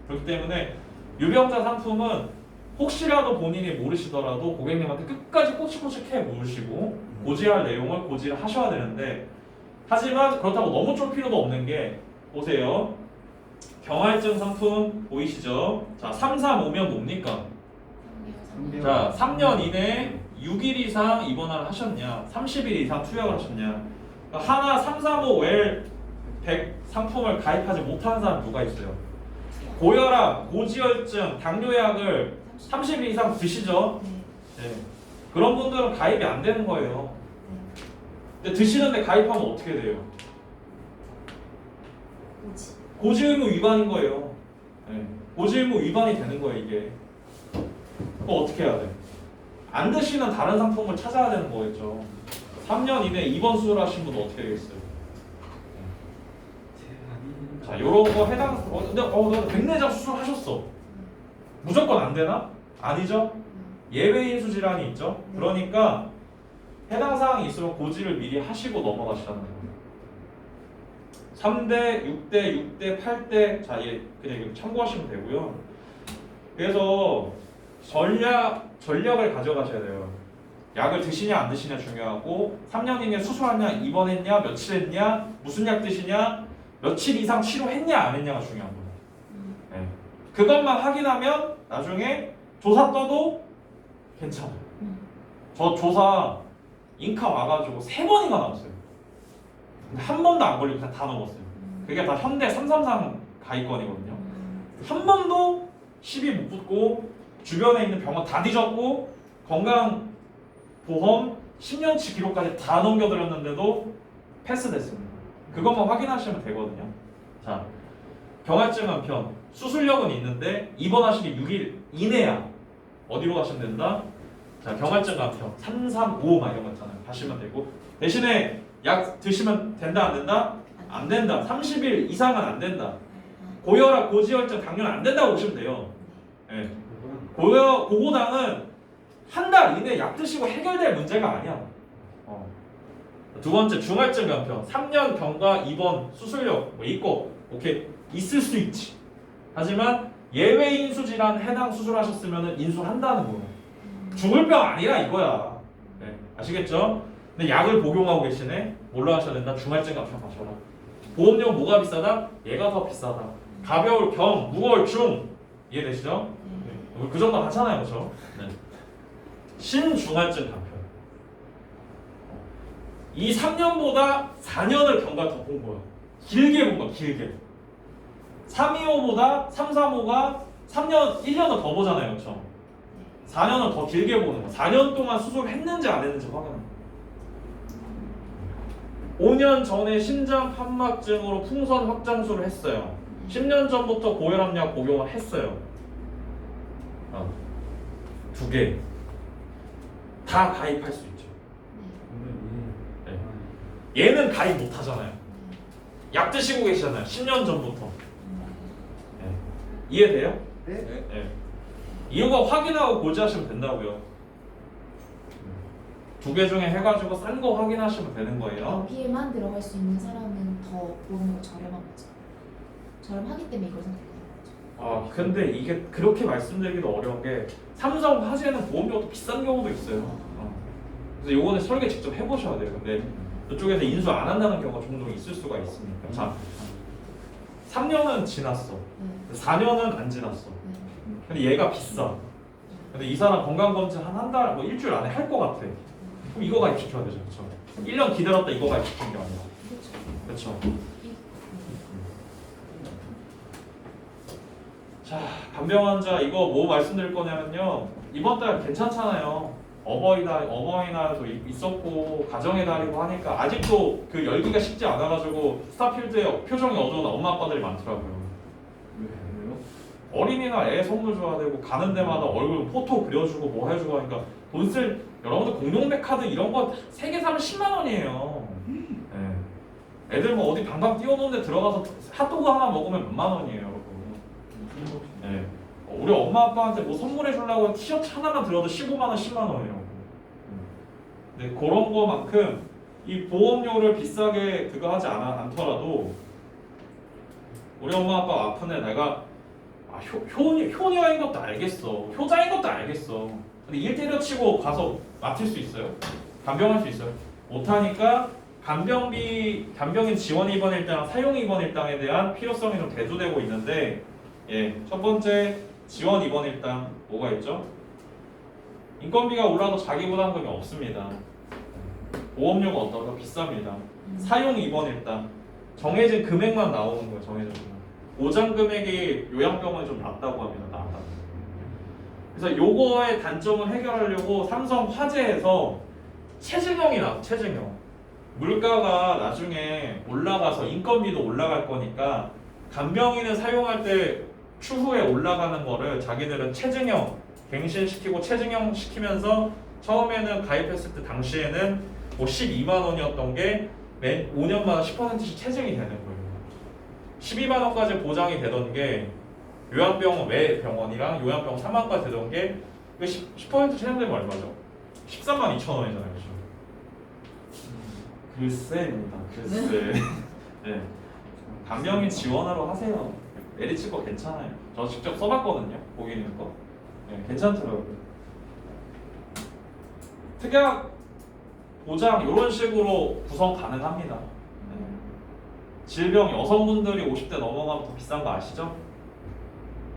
S1: 그렇기 때문에 유병자 상품은 혹시라도 본인이 모르시더라도 고객님한테 끝까지 꼬치꼬치해 물으시고 고지할 내용을 고지를 하셔야 되는데 하지만 그렇다고 너무 쫄 필요도 없는 게 보세요. 경할증 상품 보이시죠? 자, 335면 뭡니까? 자, 3년 이내에 6일 이상 입원을 하셨냐, 30일 이상 투약을 하셨냐. 그러니까 하나 335 웰 100 상품을 가입하지 못하는 사람 누가 있어요? 고혈압, 고지혈증, 당뇨약을 30일 이상 드시죠? 네. 그런 분들은 가입이 안 되는 거예요. 근데 드시는데 가입하면 어떻게 돼요? 고지 의무 위반인 거예요. 네. 고지 의무 위반이 되는 거예요 이게. 그럼 어떻게 해야 돼? 안 드시는 다른 상품을 찾아야 되는 거겠죠. 3년 이내에 입원 수술하신 분은 어떻게 되겠어요? 자, 요런 거 해당. 근데 너 백내장 수술하셨어. 무조건 안 되나? 아니죠. 예외 인수 질환이 있죠. 그러니까 해당 사항이 있으면 고지를 미리 하시고 넘어가시라는 거예요. 3대, 6대, 6대, 8대. 자, 얘 그냥 이거 참고하시면 되고요. 그래서 전략을 가져가셔야 돼요. 약을 드시냐 안 드시냐 중요하고 3년 이내에 수술하냐 입원했냐 며칠 했냐 무슨 약 드시냐 며칠 이상 치료했냐 안 했냐가 중요한 거예요. 네. 그것만 확인하면 나중에 조사 떠도 괜찮아요. 저 조사 인카 와가지고 3번인가 나왔어요. 근데 한 번도 안 걸리고 그냥 다 넘었어요. 그게 다 현대 333 가입건이거든요. 한 번도 시비 못 붙고 주변에 있는 병원 다 뒤졌고 건강보험 10년치 기록까지 다 넘겨드렸는데도 패스됐습니다. 그것만 확인하시면 되거든요. 자, 경화증 한편 수술력은 있는데 입원하시기 6일 이내야 어디로 가시면 된다? 자, 경화증 한편 335 막 이런 거 있잖아요. 가시면 되고 대신에 약 드시면 된다 안 된다? 안 된다. 30일 이상은 안 된다. 고혈압, 고지혈증, 당뇨는 안 된다고 보시면 돼요. 예. 고고당은 한 달 이내 약 드시고 해결될 문제가 아니야. 두 번째 중할증 간편 3년 경과 입원 수술력 뭐 있고 오케이 있을 수 있지. 하지만 예외 인수 질환 해당 수술하셨으면 인수한다는 거예요. 죽을 병 아니라 이거야. 네, 아시겠죠? 근데 약을 복용하고 계시네. 뭘로 하셔야 된다? 중할증 간편 가셔라. 보험료 뭐가 비싸다? 얘가 더 비싸다. 가벼울 겸 무거울 중 이해되시죠? 네. 그 정도 하잖아요, 그렇죠? 네. 신중할증 간편. 이 3년보다 4년을 경과 더 본 거야. 길게 본 거야, 길게. 325보다 335가 3년, 1년을 더 보잖아요, 그렇죠? 4년을 더 길게 보는 거야. 4년 동안 수술을 했는지 안 했는지 확인하는 거야. 5년 전에 심장 판막증으로 풍선 확장술을 했어요. 10년 전부터 고혈압약 복용을 했어요. 두 개. 다 가입할 수 있죠. 네. 얘는 가입 못 하잖아요. 약 드시고 계시잖아요. 10년 전부터. 네. 이해돼요?
S4: 네.
S1: 네. 이유가 확인하고 고지하시면 된다고요. 두 개 중에 해가지고 싼 거 확인하시면 되는 거예요.
S5: 여기에만 들어갈 수 있는 사람은 더 보험료 저렴한 거죠. 저렴하기 때문에 이걸 선택하는 거죠.
S1: 아 근데 이게 그렇게 말씀드리기도 어려운 게 삼성 화재는 보험료가 더 비싼 경우도 있어요. 그래서 요거는 설계 직접 해보셔야 돼요. 근데 이쪽에서 인수 안 한다는 경우가 종종 있을 수가 있으니까. 자, 3년은 지났어. 4년은 안 지났어. 근데 얘가 비싸. 근데 이 사람 건강검진 한 달, 뭐 일주일 안에 할 것 같아. 그럼 이거 가입시켜야 되죠, 그렇죠? 1년 기다렸다 이거 가입시키는 게 아니라. 그렇죠. 자, 간병 환자 이거 뭐 말씀드릴 거냐면요. 이번 달 괜찮잖아요. 어버이날도 있었고 가정의 달이고 하니까 아직도 그 열기가 식지 않아가지고 스타필드에 표정이 어두운 엄마 아빠들이 많더라고요.
S2: 왜요?
S1: 어린이날 애 선물 줘야 되고 가는 데마다 얼굴 포토 그려주고 뭐 해주고 하니까 돈 쓸 여러분들 공룡백카드 이런 거 3개 사면 10만 원이에요. 네. 애들 뭐 어디 방방 뛰어노는 데 들어가서 핫도그 하나 먹으면 몇만 원이에요, 여러분. 네. 우리 엄마 아빠한테 뭐 선물해 주려고 티셔츠 하나만 들어도 15만 원, 10만 원이에요. 네, 그런 거만큼 이 보험료를 비싸게 그거 하지 않더라도 우리 엄마 아빠 아픈 애 내가 효녀인 것도 알겠어. 효자인 것도 알겠어. 근데 일 때려치고 가서 맡을 수 있어요? 간병할 수 있어요? 못하니까 간병인 지원 입원 일당, 사용 입원 일당에 대한 필요성이 좀 대두되고 있는데 예, 첫 번째 지원 입원 일당 뭐가 있죠? 인건비가 올라도 자기 부담금이 없습니다. 보험료가 어떠가 비쌉니다. 사용 입원 일당 정해진 금액만 나오는 거예요. 정해진 금액. 보장 금액이 요양병원이 좀 낮다고 합니다. 낮다. 그래서 요거의 단점을 해결하려고 삼성 화재에서 체증형이 나와. 체증형. 물가가 나중에 올라가서 인건비도 올라갈 거니까 간병인을 사용할 때 추후에 올라가는 거를 자기들은 체증형 갱신시키고 체증형 시키면서 처음에는 가입했을 때 당시에는 뭐 12만 원이었던 게 매 5년마다 10%씩 체증이 되는 거예요. 12만 원까지 보장이 되던 게 요양병원 외 병원이랑 요양병원 3만까지 되던 게 10% 체증되면 얼마죠? 13만 2천 원이잖아요. 그죠? 글쎄입니다. 글쎄. 네. 간병인 지원하러 하세요. 메리츠 거 괜찮아요. 저 직접 써봤거든요. 고객님 거. 네, 괜찮더라고요. 특약 보장 이런 식으로 구성 가능합니다. 네. 질병 여성분들이 50대 넘어가면 더 비싼 거 아시죠?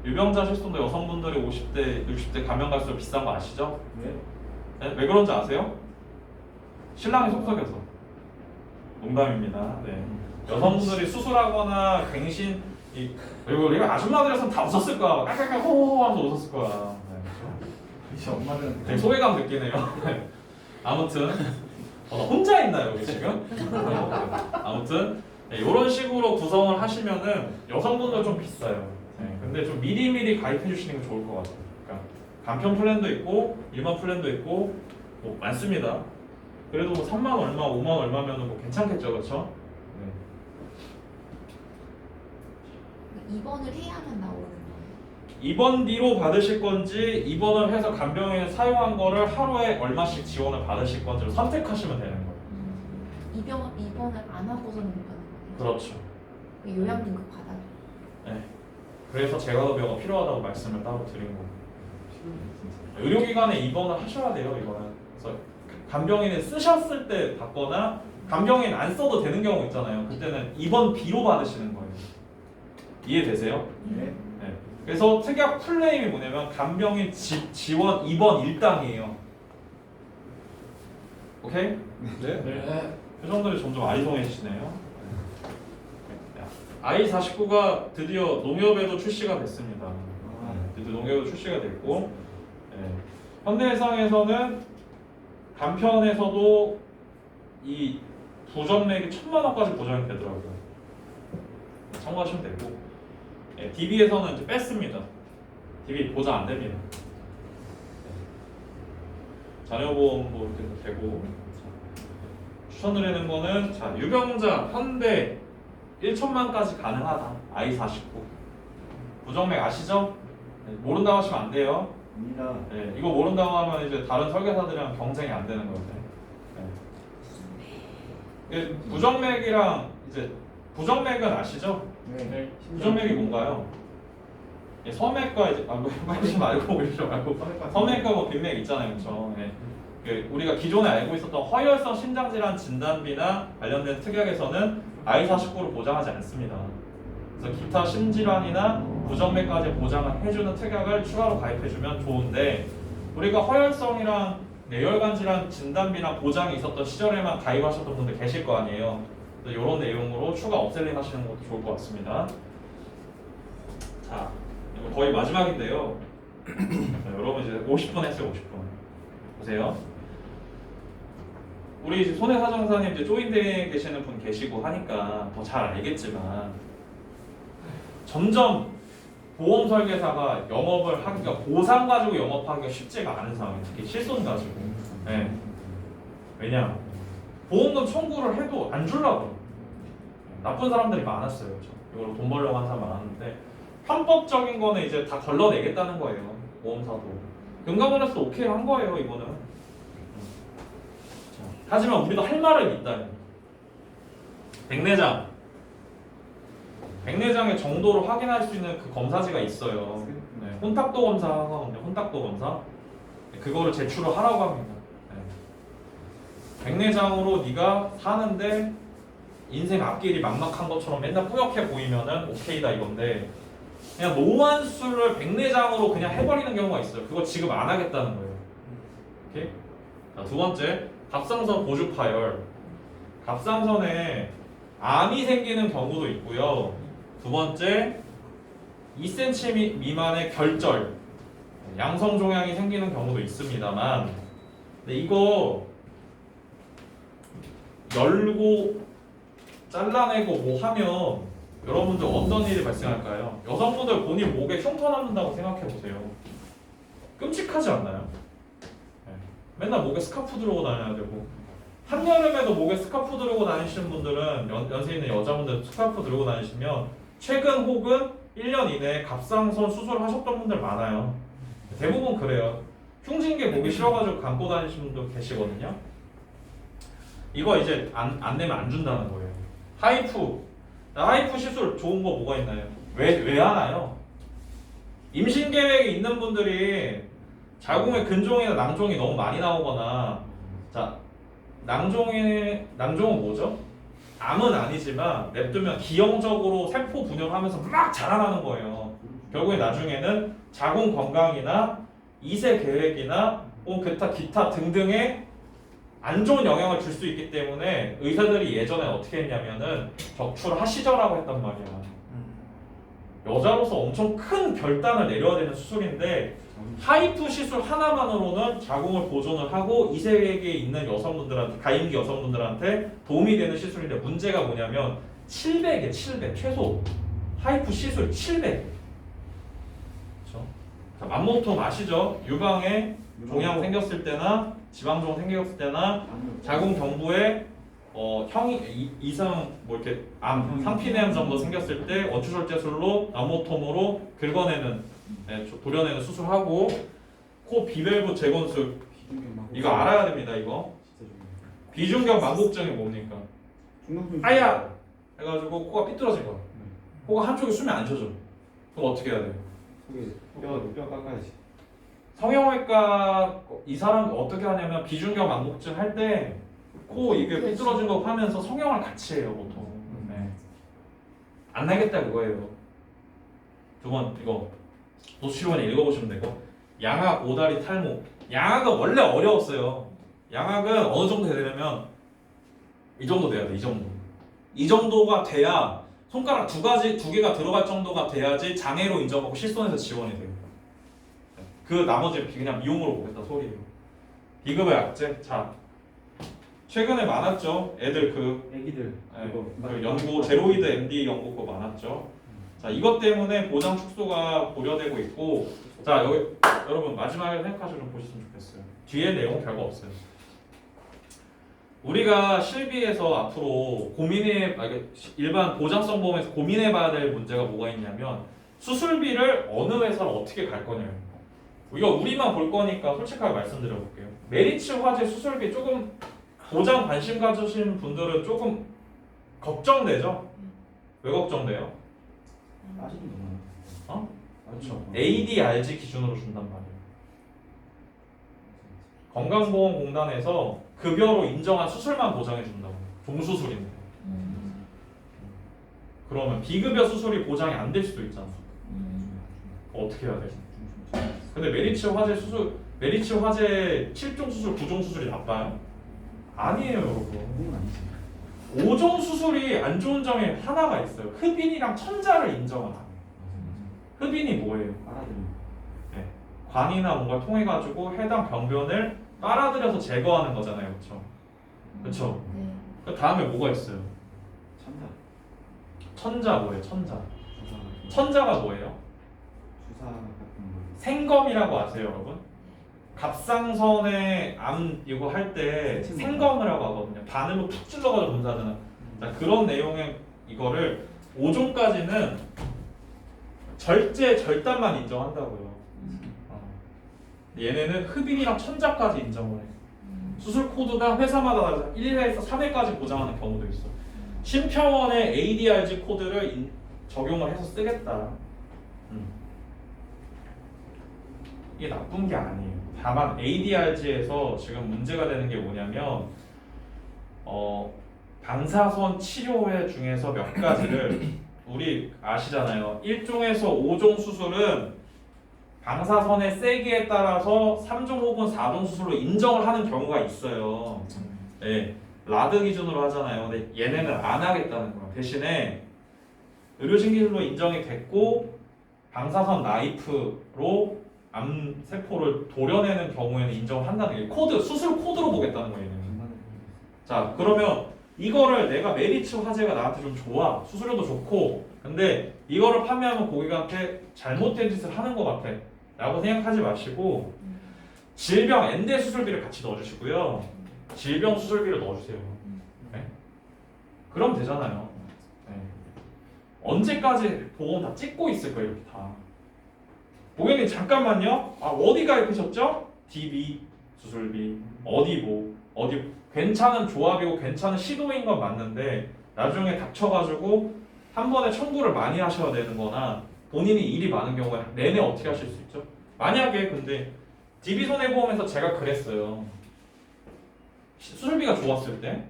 S1: 유병자 실손도 여성분들이 50대, 60대 가면 갈수록 비싼 거 아시죠?
S3: 왜?
S1: 네? 왜 그런지 아세요? 신랑이 속썩여서. 농담입니다. 네. 여성분들이 수술하거나 갱신 그리고 이거 아줌마들이었으면 다 웃었을 거야. 깔깔깔 호호호 하면서 웃었을 거야. 네, 그렇죠?
S4: 이제 엄마는
S1: 되게 소외감 느끼네요. 네. 아무튼 혼자 있나요 여기 지금? 아무튼 이런 식으로 구성을 하시면은 여성분들 좀 비싸요. 네. 근데 좀 미리미리 가입해 주시는 게 좋을 것 같아요. 그러니까 간편 플랜도 있고 일반 플랜도 있고 뭐 많습니다. 그래도 뭐 3만 얼마, 5만 얼마면은 뭐 괜찮겠죠, 그렇죠? 네.
S5: 입원을 해야만 나오는 거예요.
S1: 입원 뒤로 받으실 건지 입원을 해서 간병인에 사용한 거를 하루에 얼마씩 지원을 받으실 건지를 선택하시면 되는 거예요.
S5: 입원을 안 하고서는 못 받는 거예요.
S1: 그렇죠.
S5: 요양 등급 받아요.
S1: 네. 그래서 재가도비가 필요하다고 말씀을 따로 드린 거고. 의료기관에 입원을 하셔야 돼요, 이거는. 그래서 간병인을 쓰셨을 때 받거나 간병인 안 써도 되는 경우 있잖아요. 그때는 입원비로 받으시는 거예요. 이해되세요?
S4: 네.
S1: 네. 그래서 특약 플레임이 뭐냐면 간병인 지원 입원 일당이에요. 오케이?
S3: 네.
S1: 표정들이 점점 아리송해지시네요. I-49가 드디어 농협에도 출시가 됐습니다. 드디어 농협에도 출시가 됐고, 네. 현대해상에서는 간편에서도 이 부정맥이 1,000만 원까지 보장이 되더라고요. 참고하시면 되고, 네. DB에서는 이제 뺐습니다. DB 보장 안 됩니다. 네. 자녀보험도 이렇게 되고, 추천드리는 거는 자 유병자 현대 1천만까지 가능하다. I-49 부정맥 아시죠? 네, 모른다고 하시면 안 돼요.
S4: 입니다.
S1: 네, 이거 모른다고 하면 이제 다른 설계사들이랑 경쟁이 안 되는 거예요. 네. 부정맥이랑 이제 부정맥은 아시죠?
S4: 네.
S1: 부정맥이 뭔가요? 예, 서맥과 이제 빨리 말고 그러지 말고 서맥과 뭐 빈맥 있잖아요, 그렇죠? 네. 우리가 기존에 알고 있었던 허혈성 심장질환 진단비나 관련된 특약에서는 I-49를 보장하지 않습니다. 그래서 기타 심질환이나 부정맥까지 보장을 해주는 특약을 추가로 가입해주면 좋은데 우리가 허혈성이랑 뇌혈관 질환 진단비나 보장이 있었던 시절에만 가입하셨던 분들 계실 거 아니에요. 이런 내용으로 추가 업셀링 하시는 것도 좋을 것 같습니다. 자, 이거 거의 마지막인데요. 자, 여러분 이제 50분 했어요, 50분. 보세요. 우리 이제 손해사정사님 이제 조인대에 계시는 분 계시고 하니까 더 잘 알겠지만 점점 보험 설계사가 영업을 하기가 보상 가지고 영업하기가 쉽지가 않은 상황이에요. 특히 실손 가지고. 네. 왜냐? 보험금 청구를 해도 안 주려고. 나쁜 사람들이 많았어요. 그렇죠? 이걸로 돈 벌려고 하는 사람 많았는데 편법적인 거는 이제 다 걸러내겠다는 거예요. 보험사도. 금감원에서도 오케이 한 거예요. 이거는. 하지만 우리도 할 말은 있다. 백내장의 정도를 확인할 수 있는 그 검사지가 있어요. 네, 혼탁도 검사 하거든요. 혼탁도 검사. 그거를 제출을 하라고 합니다. 네. 백내장으로 네가 사는데 인생 앞길이 막막한 것처럼 맨날 뿌옇게 보이면은 오케이다 이건데 그냥 노환수를 백내장으로 그냥 해버리는 경우가 있어요. 그거 지금 안 하겠다는 거예요. 오케이? 자, 두 번째. 갑상선 고주 파열. 갑상선에 암이 생기는 경우도 있고요. 두 번째, 2cm 미만의 결절, 양성 종양이 생기는 경우도 있습니다만, 근데 이거 열고 잘라내고 뭐 하면 여러분들 어떤 일이 발생할까요? 여성분들 본인 목에 흉터 남는다고 생각해 보세요. 끔찍하지 않나요? 네. 맨날 목에 스카프 들고 다녀야 되고 한여름에도 목에 스카프 들고 다니시는 분들은 연세 있는 여자분들 스카프 들고 다니시면 최근 혹은 1년 이내에 갑상선 수술을 하셨던 분들 많아요. 대부분 그래요. 흉진계 보기 싫어가지고 감고 다니시는 분도 계시거든요. 이거 이제 안 내면 안 준다는 거예요. 하이프 시술 좋은 거 뭐가 있나요? 왜 하나요? 임신 계획이 있는 분들이 자궁의 근종이나 낭종이 너무 많이 나오거나 자 낭종은 뭐죠? 암은 아니지만 냅두면 기형적으로 세포 분열하면서 막 자라나는 거예요. 결국에 나중에는 자궁 건강이나 이세 계획이나 기타 등등의 안 좋은 영향을 줄 수 있기 때문에 의사들이 예전에 어떻게 했냐면은 적출하시저라고 했단 말이야. 여자로서 엄청 큰 결단을 내려야 되는 수술인데 하이프 시술 하나만으로는 자궁을 보존을 하고 이세계에 있는 여성분들한테 가임기 여성분들한테 도움이 되는 시술인데 문제가 뭐냐면 700에 700 최소 하이프 시술 700. 그렇죠? 자, 맘모톰 아시죠? 유방에 종양 생겼을 때나 지방종 생겼을 때나 자궁 경부에 이상 뭐 이렇게 상피내암 정도 생겼을 때 원추절제술로 맘모톰으로 긁어내는 도려내는 수술하고 코 비밸브 재건술 이거 알아야 됩니다. 이거 비중격 만곡증이 뭡니까? 아야 해가지고 코가 삐뚤어진 거야. 코가 한쪽에 숨이 안 쉬어져. 그럼 어떻게 해야 돼?
S3: 뼈 깎아야지.
S1: 성형외과 이 사람 어떻게 하냐면 비중격 만곡증 할 때 코 이게 삐뚤어진 거 하면서 성형을 같이 해요 보통. 네. 안 나겠다 그거예요. 두 번 이거 노출원에 읽어보시면 되고 양악 오다리 탈모. 양악은 원래 어려웠어요. 양악은 어느 정도 되려면 이 정도 돼야 돼. 이 정도가 돼야 손가락 두 개가 들어갈 정도가 돼야지 장애로 인정하고 실손해서 지원이 돼요. 그 나머지 그냥 미용으로 보겠다 소리예요. 비급여 약제. 자 최근에 많았죠. 애들
S3: 애기들
S1: 그 연구 제로이드 MD 연구 거 많았죠. 자 이것 때문에 보장 축소가 고려되고 있고 자 여기 여러분 마지막에 생각하시고 좀 보셨으면 좋겠어요. 뒤에 내용 별거 없어요. 우리가 실비에서 앞으로 일반 보장성 보험에서 고민해봐야 될 문제가 뭐가 있냐면 수술비를 어느 회사를 어떻게 갈 거냐요. 이거 우리만 볼 거니까 솔직하게 말씀드려볼게요. 메리츠 화재 수술비 조금 보장 관심 가지신 분들은 조금 걱정되죠? 왜 걱정돼요?
S3: 빠지는
S1: 어? 그렇죠. ADRG 기준으로 준단 말이에요. 건강보험공단에서 급여로 인정한 수술만 보장해 준다고. 종수술인데. 그러면 비급여 수술이 보장이 안 될 수도 있잖아. 어떻게 해야 돼? 근데 메리츠 화재 7종 수술, 9종 수술이 나빠요? 아니에요, 여러분. 5종 수술이 안 좋은 점이 하나가 있어요. 흡인이랑 천자를 인정을 안 해요. 흡인이 뭐예요? 네. 관이나 뭔가 통해 가지고 해당 병변을 빨아들여서 제거하는 거잖아요, 그렇죠? 그렇죠?
S5: 네.
S1: 그 다음에 뭐가 있어요? 천자 뭐예요? 천자가 뭐예요?
S3: 주사 같은 거.
S1: 생검이라고 아세요, 여러분? 갑상선에 암 이거 할 때 생검이라고 하거든요. 바늘로 푹 찔러가지고 검사하잖아. 자, 그런 내용의 이거를 5종까지는 절단만 인정한다고요. 얘네는 흡인이랑 천자까지 인정을 해. 수술 코드가 회사마다 다르죠. 1회에서 3회까지 보장하는 경우도 있어. 심평원의 ADRG 코드를 적용을 해서 쓰겠다. 이게 나쁜 게 아니에요. 다만 ADRG에서 지금 문제가 되는 게 뭐냐면 방사선 치료회 중에서 몇 가지를 우리 아시잖아요. 1종에서 5종 수술은 방사선의 세기에 따라서 3종 혹은 4종 수술로 인정을 하는 경우가 있어요. 네, 라드 기준으로 하잖아요. 근데 얘네는 안 하겠다는 거야. 대신에 의료진 기술로 인정이 됐고 방사선 나이프로 암 세포를 도려내는 경우에는 인정을 한다는 게 수술 코드로 보겠다는 거예요. 자, 그러면 이거를 내가 메리츠 화재가 나한테 좀 좋아, 수수료도 좋고, 근데 이거를 판매하면 고객한테 잘못된 짓을 하는 것 같아. 라고 생각하지 마시고 질병 엔대 수술비를 같이 넣어주시고요. 질병 수술비를 넣어주세요. 네? 그럼 되잖아요. 네. 언제까지 보험 다 찍고 있을 거예요, 이렇게 다. 고객님 잠깐만요. 아 어디 가입하셨죠? DB 수술비 어디 어디 괜찮은 조합이고 괜찮은 시도인 건 맞는데 나중에 닥쳐가지고 한 번에 청구를 많이 하셔야 되는 거나 본인이 일이 많은 경우에 내내 어떻게 하실 수 있죠? 만약에 근데 DB 손해보험에서 제가 그랬어요. 수술비가 좋았을 때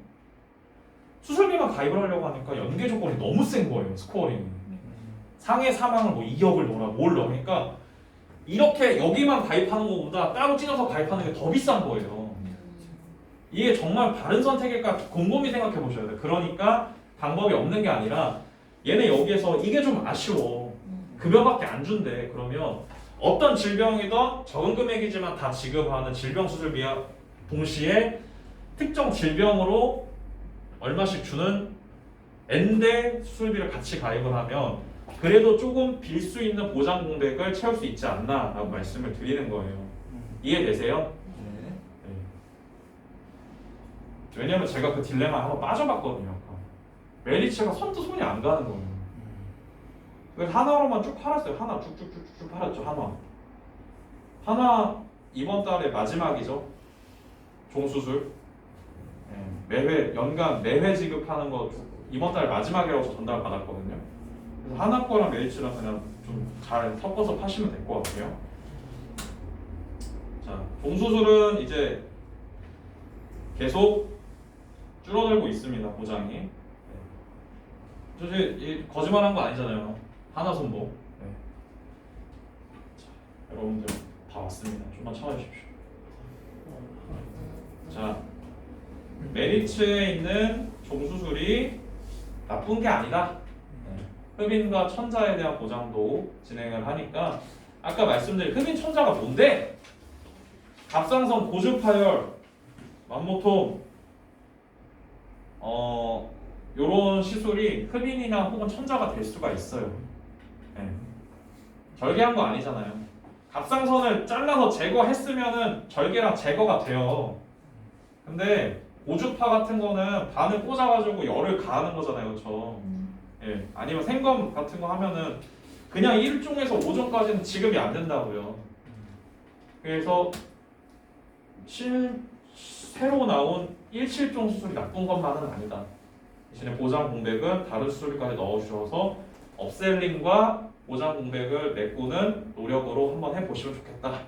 S1: 수술비만 가입을 하려고 하니까 연계 조건이 너무 센 거예요. 스코어링이 상해 사망을 뭐 2억을 넣어라 뭘 넣어. 그러니까 이렇게 여기만 가입하는 것보다 따로 찢어서 가입하는 게 더 비싼 거예요. 이게 정말 바른 선택일까 곰곰이 생각해 보셔야 돼요. 그러니까 방법이 없는 게 아니라 얘네 여기에서 이게 좀 아쉬워. 급여밖에 안 준대. 그러면 어떤 질병이든 적은 금액이지만 다 지급하는 질병 수술비와 동시에 특정 질병으로 얼마씩 주는 N대 수술비를 같이 가입을 하면 그래도 조금 빌 수 있는 보장 공백을 채울 수 있지 않나 라고 말씀을 드리는 거예요. 이해되세요?
S4: 네.
S1: 네. 왜냐면 제가 그 딜레마에 한번 빠져봤거든요. 아까. 메리츠가 선뜻 손이 안 가는 거예요. 그래서 하나로만 쭉 팔았어요. 하나 쭉쭉쭉쭉 팔았죠. 하나 이번 달에 마지막이죠. 종수술. 매회 연간 매회 지급하는 거 이번 달 마지막이라고 전달 받았거든요. 그래서 하나 거랑 메리츠랑 그냥 좀 잘 섞어서 파시면 될 것 같아요. 자, 종수술은 이제 계속 줄어들고 있습니다. 보장이. 사실 거짓말한 거 아니잖아요. 하나 손목. 네. 자, 여러분들 다 왔습니다. 좀만 참아주십시오. 자, 메리츠에 있는 종수술이 나쁜 게 아니다. 흡인과 천자에 대한 보장도 진행을 하니까 아까 말씀드린 흡인 천자가 뭔데? 갑상선 고주파열, 만모통, 요런 시술이 흡인이나 혹은 천자가 될 수가 있어요. 네. 절개한 거 아니잖아요. 갑상선을 잘라서 제거했으면은 절개랑 제거가 돼요. 근데 고주파 같은 거는 반을 꽂아가지고 열을 가하는 거잖아요, 그렇죠? 예. 아니면 생검 같은 거 하면은 그냥 1종에서 5종까지는 지급이 안 된다고요. 그래서 새로 나온 1실종 수술이 나쁜 것만은 아니다. 대신에 보장 공백은 다른 수술까지 넣어주셔서 업셀링과 보장 공백을 메꾸는 노력으로 한번 해보시면 좋겠다.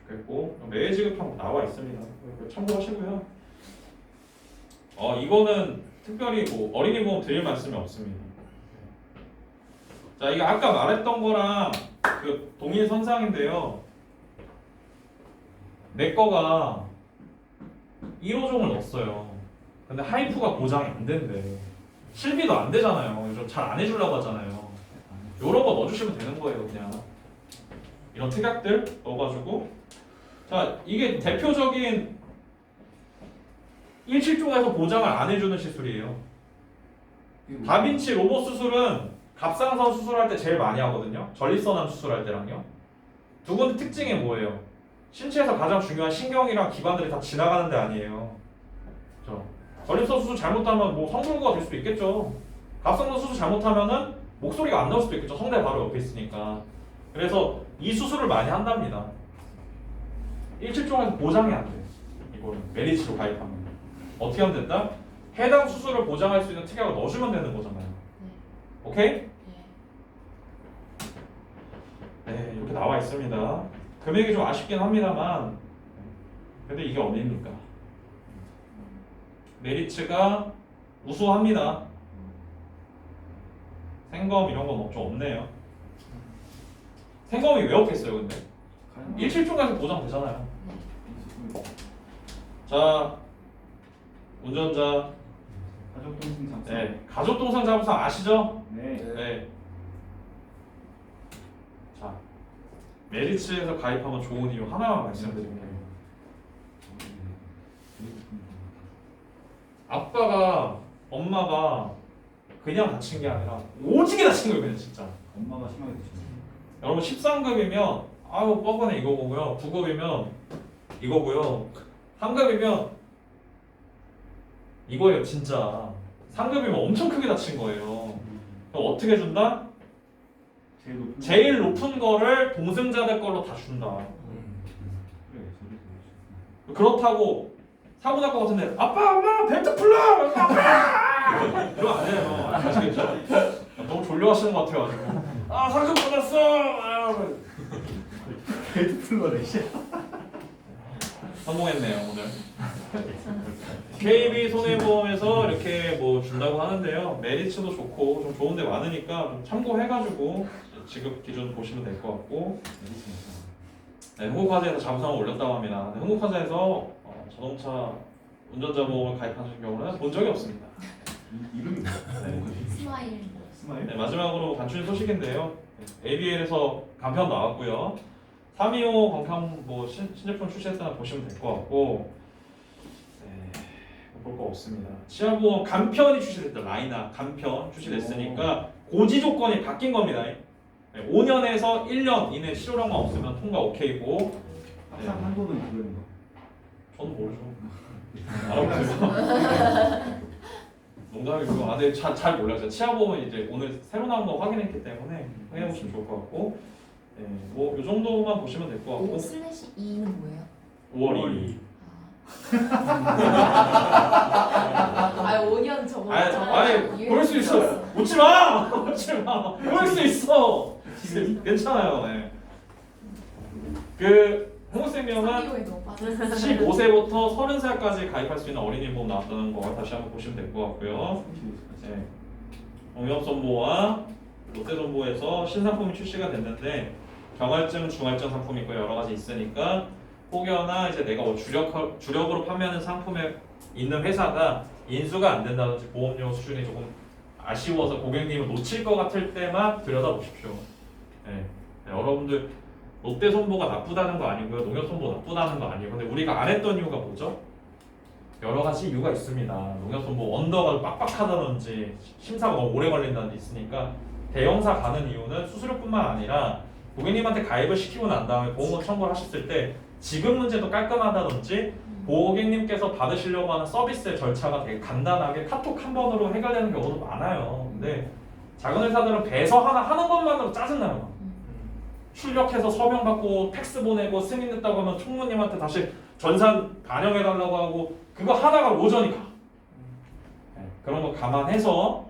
S1: 좋겠고 매일 지급하고 나와 있습니다. 참고하시고요. 이거는 특별히 뭐 어린이 보험 드릴 말씀이 없습니다. 자, 이게 아까 말했던 거랑 그 동일 선상인데요. 내 거가 1호종을 넣었어요. 근데 하이프가 보장이 안 된대. 실비도 안 되잖아요. 요즘 잘 안 해주려고 하잖아요. 요런 거 넣어주시면 되는 거예요, 그냥. 이런 특약들 넣어가지고. 자, 이게 대표적인 1실종에서 보장을 안 해주는 시술이에요. 다빈치 로봇 수술은 갑상선 수술할 때 제일 많이 하거든요. 전립선암 수술할 때랑요. 두 군데 특징이 뭐예요? 신체에서 가장 중요한 신경이랑 기관들이 다 지나가는 데 아니에요. 그렇죠? 전립선 수술 잘못하면 뭐 성불구가 될 수도 있겠죠. 갑상선 수술 잘못하면은 목소리가 안 나올 수도 있겠죠. 성대 바로 옆에 있으니까. 그래서 이 수술을 많이 한답니다. 1실종에서 보장이 안 돼. 이거는 메리츠로 가입하면. 어떻게 하면 된다? 해당 수술을 보장할 수 있는 특약을 넣어주면 되는 거잖아요. 오케이? 네, 이렇게 나와 있습니다. 금액이 좀 아쉽긴 합니다만 근데 이게 어딥니까? 메리츠가 우수합니다. 생검 이런 건 좀 없네요. 생검이 왜 없겠어요 근데? 1실종에서 보장되잖아요. 자, 운전자
S3: 가족동생 장사.
S1: 네, 가족동생 자부상 아시죠?
S3: 네.
S1: 네. 자, 메리츠에서 가입하면 좋은 이유 하나만 말씀드릴게요. 아빠가 엄마가 그냥 다친 게 아니라 오지게 다친 거예요, 그냥 진짜.
S3: 엄마가 심하게 드시네.
S1: 여러분 13급이면 아유 뻔뻔해 이거고요. 9급이면 이거고요. 3급이면 이거예요 진짜. 3급이면 엄청 크게 다친 거예요. 그럼 어떻게 준다? 제일 높은 거를 동승자들 걸로 다 준다.
S3: 그래 소리
S1: 그렇다고 사고 날 것 같은데 아빠 엄마 벨트 풀러 아빠 그러면 안 돼요. 아시겠죠? 너무 졸려하시는 것 같아가지고 아 상급 받았어.
S3: 벨트 풀러래 씨.
S1: 성공했네요 오늘. KB 손해보험에서 이렇게 뭐 준다고 하는데요. 메리츠도 좋고 좀 좋은 데 많으니까 좀 참고해가지고 지급 기준 보시면 될 것 같고. 네, 흥국화재에서 잠수함을 올렸다고 합니다. 네, 흥국화재에서 자동차 운전자 보험을 가입하신 경우는 본 적이 없습니다.
S3: 이름이 뭐야?
S1: 네.
S5: 스마일 뭐.
S3: 스마일?
S1: 네, 마지막으로 간추린 소식인데요. ABL에서 간편 나왔고요. 325 건강 뭐 신제품 출시했다는 보시면 될 것 같고. 볼 거 없습니다. 치아보험 간편이 출시됐다. 라이나 간편 출시됐으니까 고지 조건이 바뀐 겁니다. 5년에서 1년 이내 실효량만 없으면 통과 오케이고.
S3: 항상 한국은 그런 거.
S1: 저는 모르죠. 알아보세요. 농담이고요. 아, 근데 잘 몰라요. 치아보험은 이제 오늘 새로 나온 거 확인했기 때문에 확인해 보시면 좋을 것 같고. 네, 뭐이 정도만 보시면 될 것 같고.
S5: 5/2는 뭐예요?
S1: 5월 2일.
S5: 아 5년 저거.
S1: 아니 그럴 수 있어. 웃지 마. 웃지 마. 그럴 수 있어. 괜찮아요. 네. 그 흥국생명은 15세부터 30살까지 가입할 수 있는 어린이 보험 나왔다는 거 다시 한번 보시면 될 것 같고요. 네. 농협선보와 롯데선보에서 신상품이 출시가 됐는데 경할증, 중할증 상품이 있고 여러 가지 있으니까 혹여나 이제 내가 뭐 주력으로 판매하는 상품에 있는 회사가 인수가 안 된다든지 보험료 수준이 조금 아쉬워서 고객님을 놓칠 것 같을 때만 들여다보십시오. 네. 네, 여러분들 롯데손보가 나쁘다는 거 아니고요. 농협손보 나쁘다는 거 아니에요. 근데 우리가 안 했던 이유가 뭐죠? 여러 가지 이유가 있습니다. 농협손보 언더가 빡빡하다든지 심사가 너무 오래 걸린다는 게 있으니까 대형사 가는 이유는 수수료뿐만 아니라 고객님한테 가입을 시키고 난 다음에 보험금 청구를 하셨을 때 지급 문제도 깔끔하다든지 고객님께서 받으시려고 하는 서비스의 절차가 되게 간단하게 카톡 한 번으로 해결되는 경우도 많아요. 근데 작은 회사들은 배서 하나 하는 것만으로 짜증나요. 출력해서 서명 받고 팩스 보내고 승인됐다고 하면 총무님한테 다시 전산 반영해달라고 하고 그거 하다가 오전이 가. 네, 그런 거 감안해서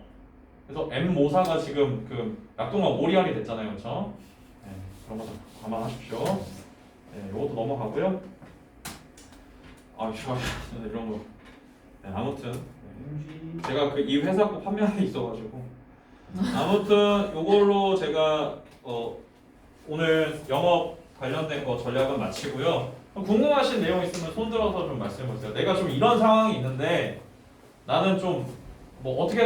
S1: 그래서 M모사가 지금 그 약동강 오리알이 됐잖아요, 그렇죠? 네, 그런 거 좀 감안하십시오. 네, 이것도 넘어가고요. 아, 좋아요. 이런 거. 네, 아무튼 네, 제가 그 이 회사 거 판매하는 게 있어가지고 아무튼 이걸로 제가 오늘 영업 관련된 거 전략은 마치고요. 궁금하신 내용 있으면 손 들어서 좀 말씀해 보세요. 내가 좀 이런 상황이 있는데 나는 좀 뭐 어떻게